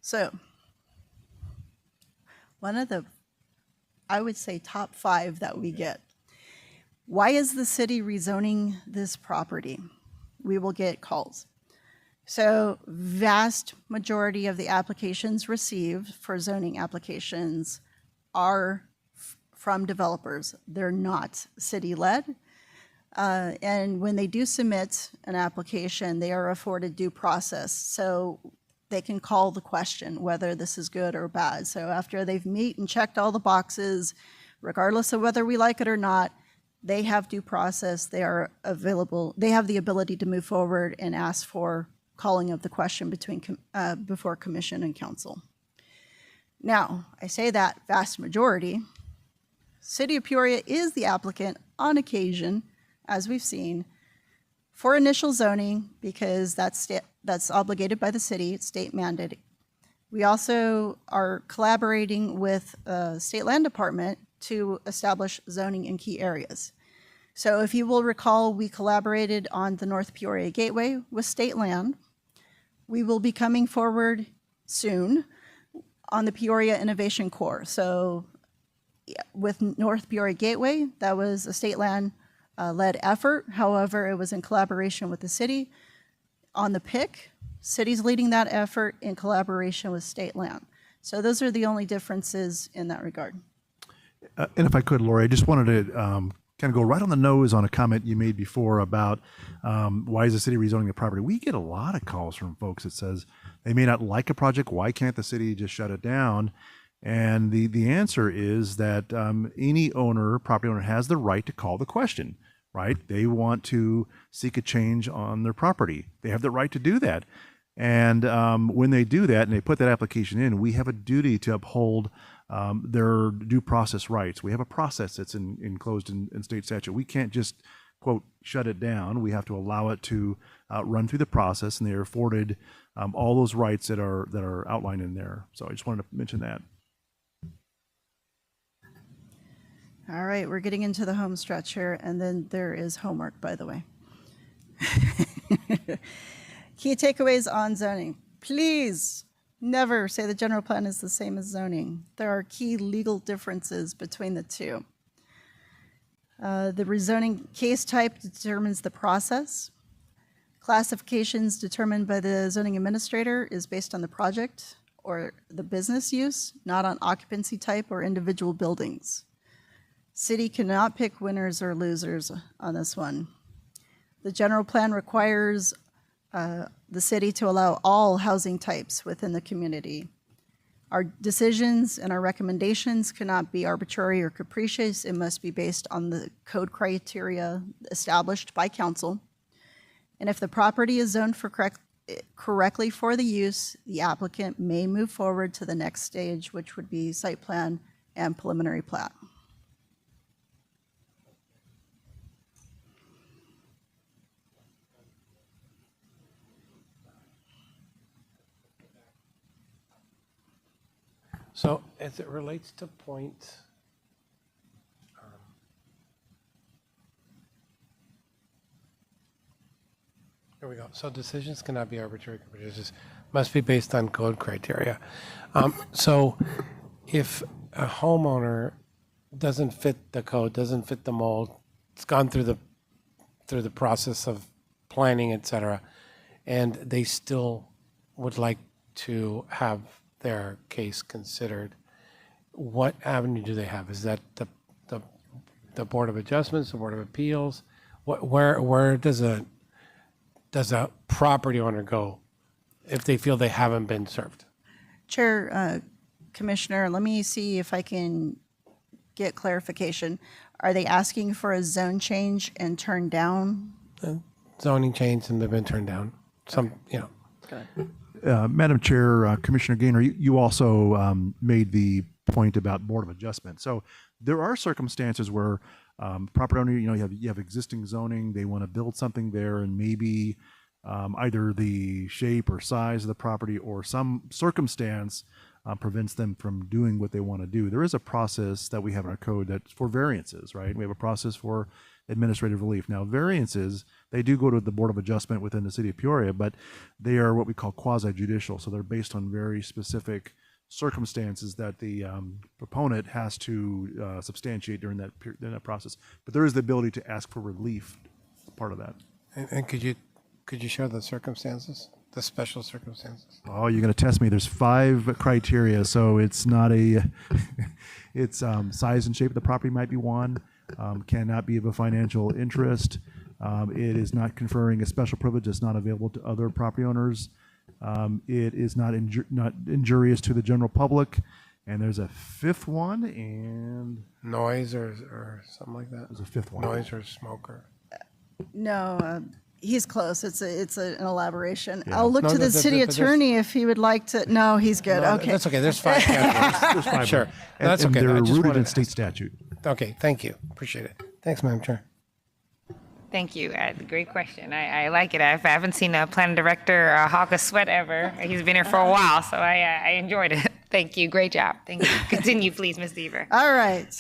Speaker 7: So one of the, I would say, top 5 that we get. Why is the city rezoning this property? We will get calls. So vast majority of the applications received for zoning applications are from developers. They're not city-led. And when they do submit an application, they are afforded due process. So they can call the question whether this is good or bad. So after they've met and checked all the boxes, regardless of whether we like it or not, they have due process. They are available. They have the ability to move forward and ask for calling of the question before commission and council. Now, I say that vast majority. City of Peoria is the applicant on occasion, as we've seen, for initial zoning because that's obligated by the city, it's state mandated. We also are collaborating with State Land Department to establish zoning in key areas. So if you will recall, we collaborated on the North Peoria Gateway with State Land. We will be coming forward soon on the Peoria Innovation Core. So with North Peoria Gateway, that was a State Land led effort. However, it was in collaboration with the city. On the PIC, city's leading that effort in collaboration with State Land. So those are the only differences in that regard.
Speaker 4: And if I could, Lori, I just wanted to kind of go right on the nose on a comment you made before about why is the city rezoning the property? We get a lot of calls from folks that says they may not like a project. Why can't the city just shut it down? And the answer is that any property owner has the right to call the question, right? They want to seek a change on their property. They have the right to do that. And when they do that and they put that application in, we have a duty to uphold their due process rights. We have a process that's enclosed in state statute. We can't just, quote, shut it down. We have to allow it to run through the process, and they are afforded all those rights that are outlined in there. So I just wanted to mention that.
Speaker 7: All right, we're getting into the home stretch here, and then there is homework, by the way. Key takeaways on zoning. Please never say the general plan is the same as zoning. There are key legal differences between the two. The rezoning case type determines the process. Classifications determined by the zoning administrator is based on the project or the business use, not on occupancy type or individual buildings. City cannot pick winners or losers on this one. The general plan requires the city to allow all housing types within the community. Our decisions and our recommendations cannot be arbitrary or capricious. It must be based on the code criteria established by council. And if the property is zoned correctly for the use, the applicant may move forward to the next stage, which would be site plan and preliminary plat.
Speaker 6: So as it relates to point, here we go. So decisions cannot be arbitrary, capricious, must be based on code criteria. So if a homeowner doesn't fit the code, doesn't fit the mold, it's gone through the process of planning, et cetera, and they still would like to have their case considered, what avenue do they have? Is that the Board of Adjustments, the Board of Appeals? Where does a property owner go if they feel they haven't been served?
Speaker 7: Chair, Commissioner, let me see if I can get clarification. Are they asking for a zone change and turn down?
Speaker 6: Zoning change and they've been turned down. Some, you know.
Speaker 4: Madam Chair, Commissioner Gaynor, you also made the point about Board of Adjustment. So there are circumstances where property owner, you have existing zoning, they want to build something there, and maybe either the shape or size of the property or some circumstance prevents them from doing what they want to do. There is a process that we have in our code that's for variances, right? We have a process for administrative relief. Now, variances, they do go to the Board of Adjustment within the city of Peoria, but they are what we call quasi-judicial. So they're based on very specific circumstances that the proponent has to substantiate during that process. But there is the ability to ask for relief as part of that.
Speaker 6: And could you share the circumstances, the special circumstances?
Speaker 4: Oh, you're going to test me. There's 5 criteria, so it's not it's size and shape of the property might be one, cannot be of a financial interest. It is not conferring a special privilege that's not available to other property owners. It is not injurious to the general public. And there's a 5th one, and
Speaker 6: Noise or something like that?
Speaker 4: there's a 5th one.
Speaker 6: Noise or smoke or?
Speaker 7: No, he's close. It's an elaboration. I'll look
Speaker 6: No,
Speaker 7: to the
Speaker 6: but
Speaker 7: city
Speaker 6: there's-
Speaker 7: attorney if he would like to. No, he's good.
Speaker 6: No,
Speaker 7: Okay.
Speaker 6: That's okay. There's 5 categories.
Speaker 4: There's 5.
Speaker 6: Sure.
Speaker 4: And,
Speaker 6: That's
Speaker 4: and
Speaker 6: okay.
Speaker 4: they're
Speaker 6: I just
Speaker 4: rooted
Speaker 6: wanted
Speaker 4: in
Speaker 6: to
Speaker 4: state
Speaker 6: ask.
Speaker 4: statute.
Speaker 6: Okay, thank you. Appreciate it. Thanks, Madam Chair.
Speaker 2: Thank you. Great question. I like it. I haven't seen a planning director hawk a sweat ever. He's been here for a while, so I enjoyed it. Thank you. Great job. Thank you. Continue, please, Ms. Deaver.
Speaker 7: All right.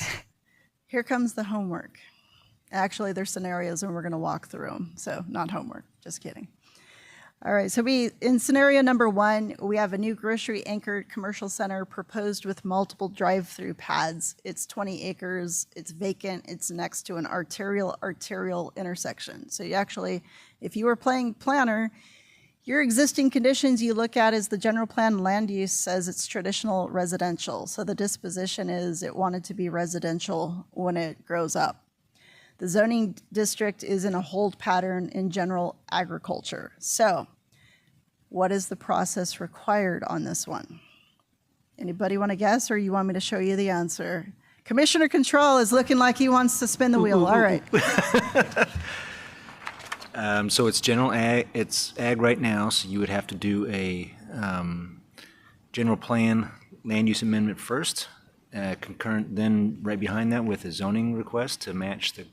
Speaker 7: Here comes the homework. Actually, there's scenarios and we're going to walk through them. So not homework, just kidding. All right, so in scenario number 1, we have a new grocery anchored commercial center proposed with multiple drive-through pads. It's 20 acres, it's vacant, it's next to an arterial intersection. So you actually, if you were playing planner, your existing conditions you look at is the general plan land use says it's traditional residential. So the disposition is it wanted to be residential when it grows up. The zoning district is in a hold pattern in general agriculture. So what is the process required on this one? Anybody want to guess, or you want me to show you the answer? Commissioner Control is looking like he wants to spin the wheel. All right.
Speaker 5: So it's general ag, it's ag right now, so you would have to do a general plan land use amendment first, concurrent, then right behind that with a zoning request to match the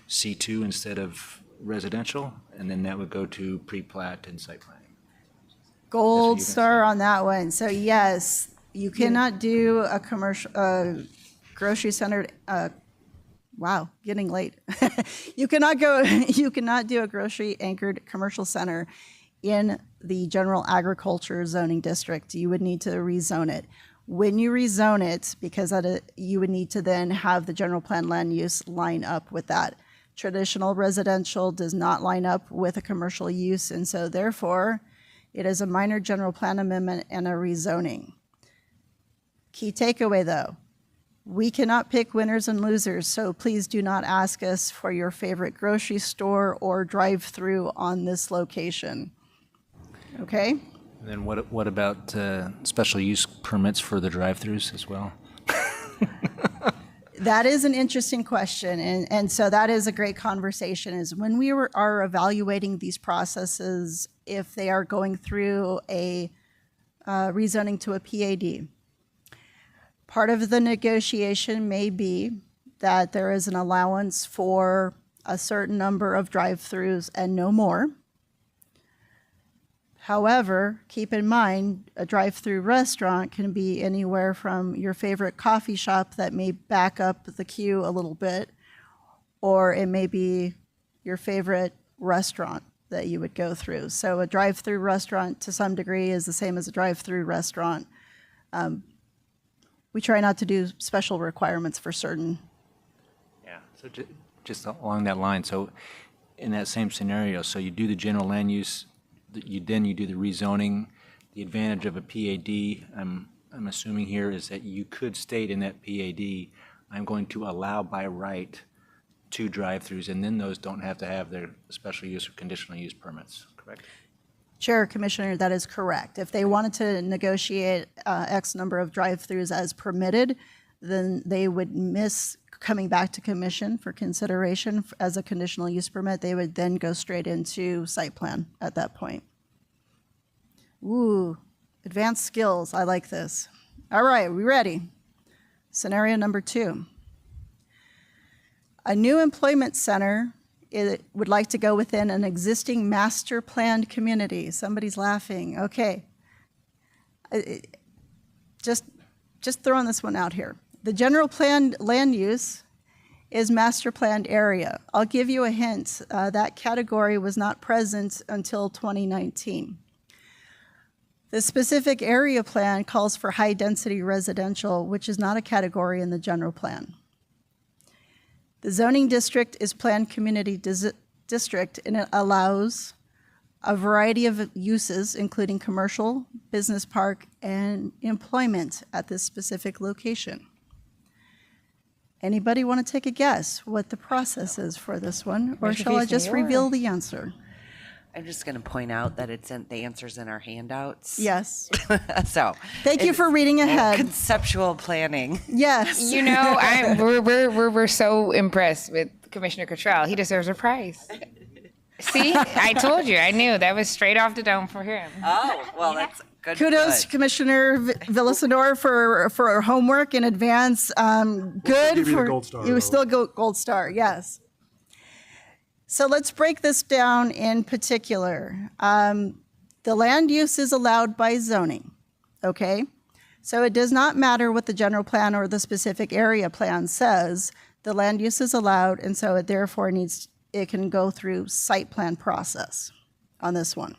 Speaker 5: C2 instead of residential, and then that would go to pre-plat and site planning.
Speaker 7: Gold
Speaker 5: you can
Speaker 7: star on that one. So yes, you cannot do a commercial, grocery centered, wow, getting late. You cannot do a grocery anchored commercial center in the general agriculture zoning district. You would need to rezone it. When you rezone it, because you would need to then have the general plan land use line up with that. Traditional residential does not line up with a commercial use, and so therefore, it is a minor general plan amendment and a rezoning. Key takeaway though, we cannot pick winners and losers, so please do not ask us for your favorite grocery store or drive-through on this location. Okay?
Speaker 5: And then what about special use permits for the drive-throughs as well?
Speaker 7: That is an interesting question, and so that is a great conversation, is when we are evaluating these processes, if they are going through a rezoning to a PAD, part of the negotiation may be that there is an allowance for a certain number of drive-throughs and no more. However, keep in mind, a drive-through restaurant can be anywhere from your favorite coffee shop that may back up the queue a little bit, or it may be your favorite restaurant that you would go through. So a drive-through restaurant to some degree is the same as a drive-through restaurant. We try not to do special requirements for certain.
Speaker 5: Yeah, so just along that line, so in that same scenario, so you do the general land use, then you do the rezoning. The advantage of a PAD, I'm assuming here, is that you could state in that PAD, I'm going to allow by right 2 drive-throughs, and then those don't have to have their special use or conditional use permits, correct?
Speaker 7: Chair, Commissioner, that is correct. If they wanted to negotiate X number of drive-throughs as permitted, then they would miss coming back to commission for consideration as a conditional use permit. They would then go straight into site plan at that point. Ooh, advanced skills. I like this. All right, we ready? Scenario number 2. A new employment center would like to go within an existing master planned community. Somebody's laughing. Okay. Just throwing this one out here. The general planned land use is master planned area. I'll give you a hint. That category was not present until 2019. The specific area plan calls for high density residential, which is not a category in the general plan. The zoning district is planned community district, and it allows a variety of uses, including commercial, business park, and employment at this specific location. Anybody want to take a guess what the process is for this one, or shall I just reveal the answer?
Speaker 3: I'm just going to point out that the answer's in our handouts.
Speaker 7: Yes.
Speaker 3: So.
Speaker 7: Thank you for reading ahead.
Speaker 3: Conceptual planning.
Speaker 7: Yes.
Speaker 2: You know, we're so impressed with Commissioner Cottrell. He deserves a prize. See, I told you, I knew that was straight off the dome for him.
Speaker 3: Oh, well, that's good.
Speaker 7: Kudos,
Speaker 3: good.
Speaker 7: Commissioner Villasenor, for homework in advance. Good
Speaker 4: give you the
Speaker 7: for
Speaker 4: gold star,
Speaker 7: you.
Speaker 4: though.
Speaker 7: Still gold star, yes. So let's break this down in particular. The land use is allowed by zoning, okay? So it does not matter what the general plan or the specific area plan says. The land use is allowed, and so it therefore it can go through site plan process on this one.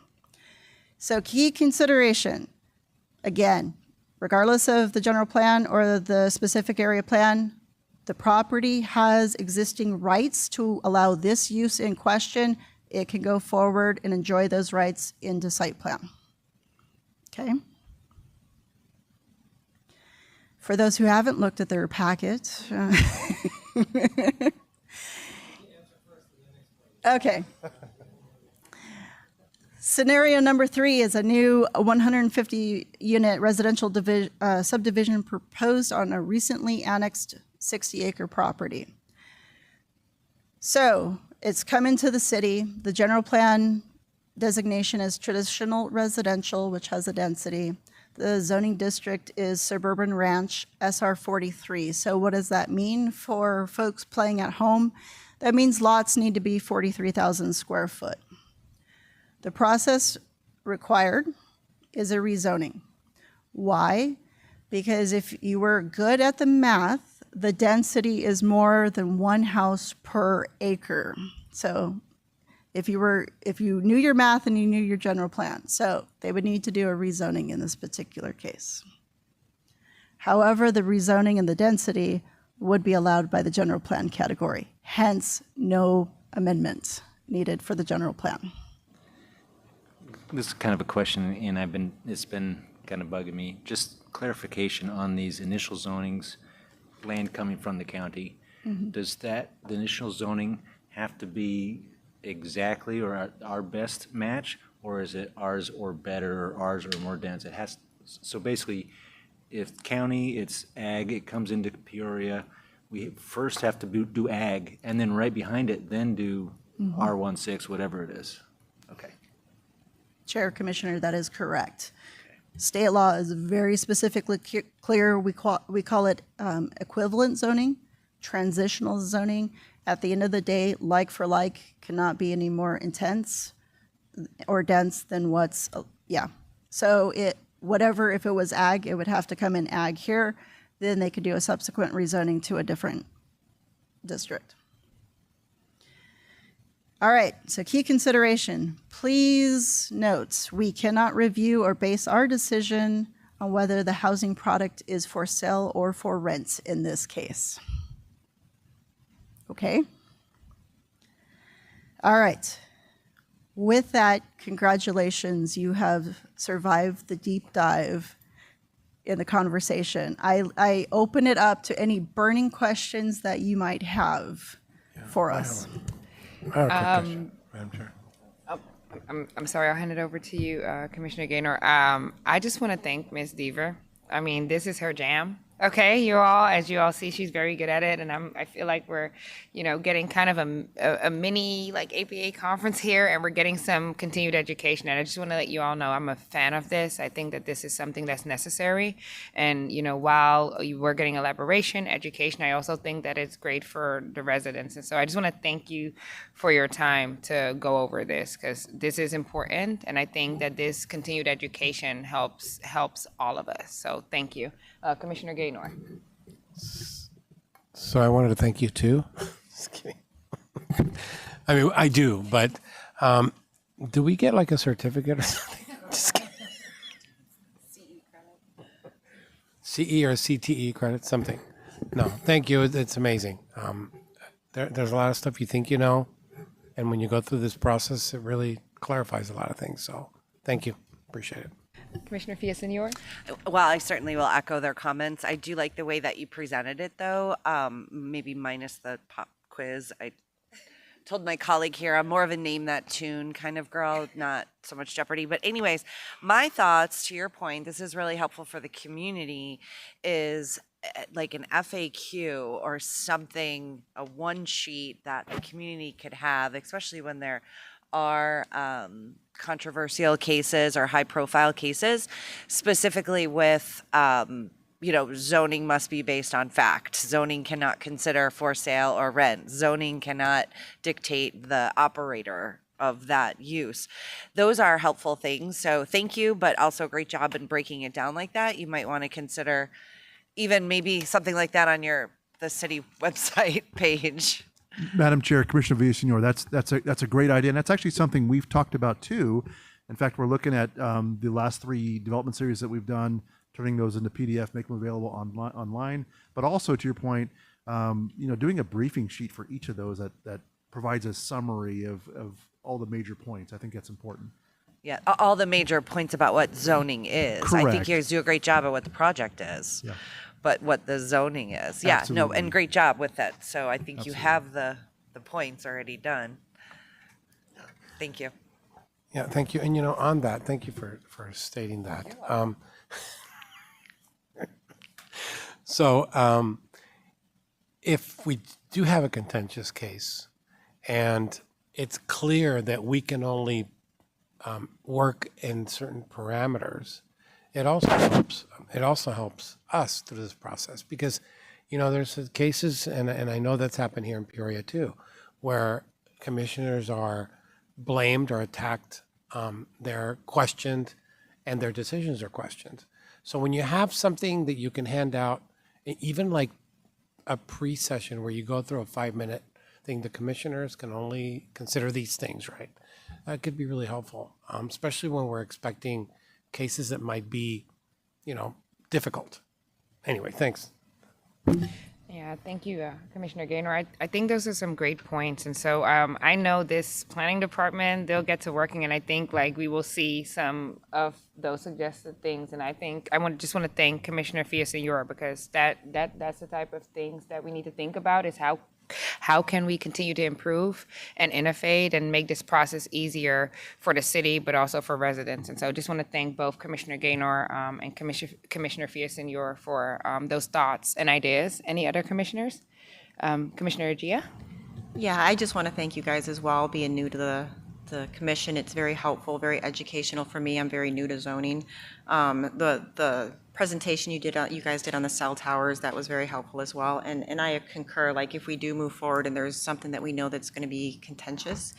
Speaker 7: So key consideration, again, regardless of the general plan or the specific area plan, the property has existing rights to allow this use in question. It can go forward and enjoy those rights into site plan. Okay? For those who haven't looked at their packet. Okay. Scenario number 3 is a new 150-unit residential subdivision proposed on a recently annexed 60-acre property. So it's come into the city. The general plan designation is traditional residential, which has a density. The zoning district is suburban ranch, SR 43. So what does that mean for folks playing at home? That means lots need to be 43,000 square foot. The process required is a rezoning. Why? Because if you were good at the math, the density is more than 1 house per acre. So if you knew your math and you knew your general plan, so they would need to do a rezoning in this particular case. However, the rezoning and the density would be allowed by the general plan category. Hence, no amendments needed for the general plan.
Speaker 5: This is kind of a question, and it's been kind of bugging me. Just clarification on these initial zonings, land coming from the county. Mm-hmm. Does the initial zoning have to be exactly or our best match, or is it ours or better, or ours or more dense? So basically, if county, it's ag, it comes into Peoria, we first have to do ag, and then right behind it, then do R16, whatever it is. Okay.
Speaker 7: Chair, Commissioner, that is correct. State law is very specifically clear. We call it equivalent zoning, transitional zoning. At the end of the day, like for like cannot be any more intense or dense than what's, So if it was ag, it would have to come in ag here. Then they could do a subsequent rezoning to a different district. All right, so key consideration. Please note, we cannot review or base our decision on whether the housing product is for sale or for rent in this case. Okay? All right. With that, congratulations, you have survived the deep dive in the conversation. I open it up to any burning questions that you might have for us.
Speaker 6: I have a quick question, Madam Chair.
Speaker 2: I'm sorry, I'll hand it over to you, Commissioner Gaynor. I just want to thank Ms. Deaver. I mean, this is her jam. Okay, you all, as you all see, she's very good at it, and I feel like we're, getting kind of a mini like APA conference here, and we're getting some continued education. And I just want to let you all know I'm a fan of this. I think that this is something that's necessary, and while we're getting elaboration, education, I also think that it's great for the residents. And so I just want to thank you for your time to go over this, because this is important, and I think that this continued education helps all of us. So thank you. Commissioner Gaynor.
Speaker 6: So I wanted to thank you too. Just kidding. I mean, I do, but do we get like a certificate or something? Just kidding. CE or CTE credit, something. No, thank you. It's amazing. There's a lot of stuff you think you know, and when you go through this process, it really clarifies a lot of things. So thank you. Appreciate it.
Speaker 2: Commissioner Fia-Senor?
Speaker 3: Well, I certainly will echo their comments. I do like the way that you presented it, though, maybe minus the pop quiz. I told my colleague here I'm more of a name that tune kind of girl, not so much Jeopardy. But anyways, my thoughts, to your point, this is really helpful for the community, is like an FAQ or something, a one sheet that the community could have, especially when there are controversial cases or high profile cases, specifically with zoning must be based on fact. Zoning cannot consider for sale or rent. Zoning cannot dictate the operator of that use. Those are helpful things. So thank you, but also great job in breaking it down like that. You might want to consider even maybe something like that on the city website page.
Speaker 4: Madam Chair, Commissioner Villasenor, that's a great idea, and that's actually something we've talked about too. In fact, we're looking at the last 3 development series that we've done, turning those into PDF, making them available online. But also, to your point, doing a briefing sheet for each of those that provides a summary of all the major points. I think that's important.
Speaker 3: Yeah, all the major points about what zoning is. I think
Speaker 4: Correct.
Speaker 3: you guys do a great job at what the project is.
Speaker 4: Yeah.
Speaker 3: But what the zoning is. Yeah, no,
Speaker 4: Absolutely.
Speaker 3: and great job with that. So I think you
Speaker 4: Absolutely.
Speaker 3: have the points already done. Thank you.
Speaker 6: Yeah, thank you. And on that, thank you for stating that. So if we do have a contentious case and it's clear that we can only work in certain parameters, it also helps us through this process, because there's cases, and I know that's happened here in Peoria too, where commissioners are blamed or attacked, they're questioned, and their decisions are questioned. So when you have something that you can hand out, even like a pre-session where you go through a 5-minute thing, the commissioners can only consider these things, right? That could be really helpful, especially when we're expecting cases that might be, difficult. Anyway, thanks.
Speaker 2: Yeah, thank you, Commissioner Gaynor. I think those are some great points. And so I know this planning department, they'll get to working, and I think we will see some of those suggested things. And I think I just want to thank Commissioner Fia-Senor, because that's the type of things that we need to think about, is how can we continue to improve and innovate and make this process easier for the city, but also for residents. And so I just want to thank both Commissioner Gaynor and Commissioner Fia-Senor for those thoughts and ideas. Any other commissioners? Commissioner Gia?
Speaker 8: Yeah, I just want to thank you guys as well, being new to the commission. It's very helpful, very educational for me. I'm very new to zoning. The presentation you guys did on the cell towers, that was very helpful as well. And I concur, if we do move forward and there's something that we know that's going to be contentious,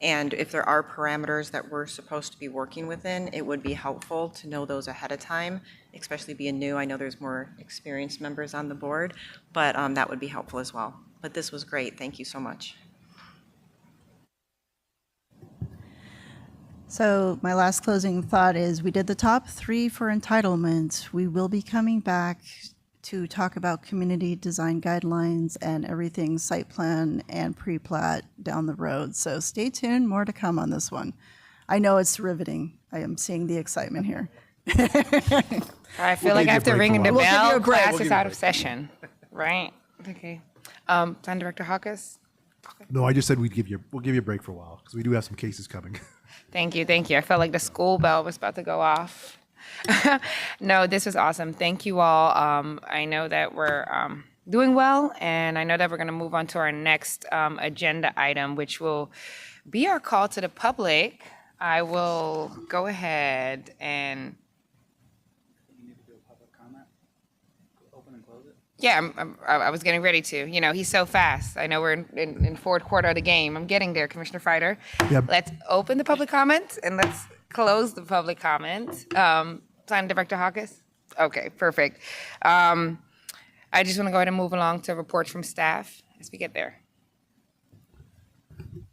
Speaker 8: and if there are parameters that we're supposed to be working within, it would be helpful to know those ahead of time, especially being new. I know there's more experienced members on the board, but that would be helpful as well. But this was great. Thank you so much.
Speaker 7: So my last closing thought is we did the top 3 for entitlements. We will be coming back to talk about community design guidelines and everything site plan and pre-plat down the road. So stay tuned, more to come on this one. I know it's riveting. I am seeing the excitement here.
Speaker 2: I feel like I have to ring the
Speaker 7: We'll give you
Speaker 2: bell.
Speaker 7: a break.
Speaker 2: Class is out of session, right? Okay. Plan Director Hawkes?
Speaker 4: No, I just said we'll give you a break for a while because we do have some cases coming.
Speaker 2: Thank you, thank you. I felt like the school bell was about to go off. No, this was awesome. Thank you all. I know that we're doing well, and I know that we're going to move on to our next agenda item, which will be our call to the public. I will go ahead and. Yeah, I was getting ready to. You know, he's so fast. I know we're in fourth quarter of the game. I'm getting there, Commissioner Freider.
Speaker 4: Yep.
Speaker 2: Let's open the public comment and let's close the public comment. Plan Director Hawkes? Okay, perfect. I just want to go ahead and move along to reports from staff as we get there.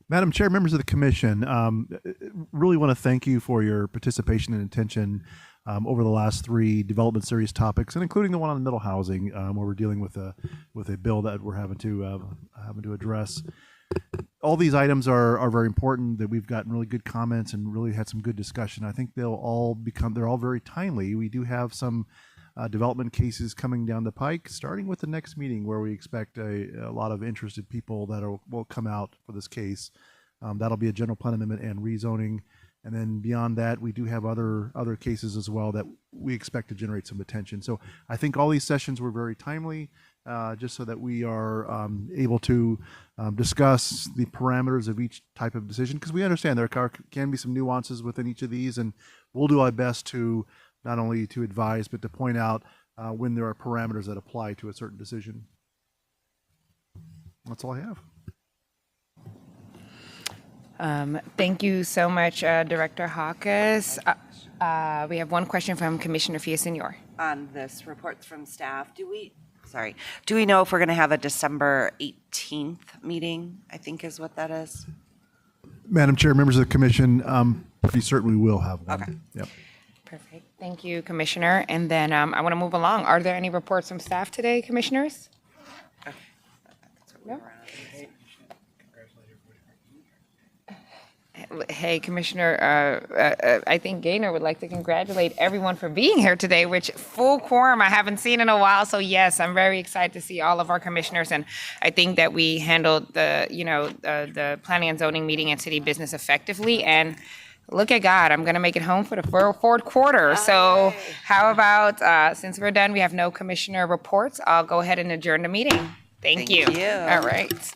Speaker 4: Madam Chair, members of the commission, really want to thank you for your participation and attention over the last 3 development series topics, and including the one on middle housing, where we're dealing with a bill that we're having to address. All these items are very important. That we've gotten really good comments and really had some good discussion. I think they're all very timely. We do have some development cases coming down the pike, starting with the next meeting where we expect a lot of interested people that will come out for this case. That'll be a general plan amendment and rezoning. And then beyond that, we do have other cases as well that we expect to generate some attention. So I think all these sessions were very timely, just so that we are able to discuss the parameters of each type of decision, because we understand there can be some nuances within each of these, and we'll do our best to not only to advise, but to point out when there are parameters that apply to a certain decision. That's all I have.
Speaker 2: Thank you so much, Director Hawkes. We have one question from Commissioner Villasenor.
Speaker 3: On this reports from staff, do we know if we're going to have a December 18th meeting? I think is what that is.
Speaker 4: Madam Chair, members of the commission, pretty certain we will have one.
Speaker 3: Okay.
Speaker 4: Yep.
Speaker 2: Perfect. Thank you, Commissioner. And then I want to move along. Are there any reports from staff today, Commissioners? No? Hey, Commissioner, I think Gaynor would like to congratulate everyone for being here today, which full quorum I haven't seen in a while. So yes, I'm very excited to see all of our commissioners. And I think that we handled the planning and zoning meeting and city business effectively. And look at God, I'm going to make it home for the fourth quarter. So how about, since we're done, we have no commissioner reports. I'll go ahead and adjourn the meeting. Thank you.
Speaker 3: you.
Speaker 2: All right.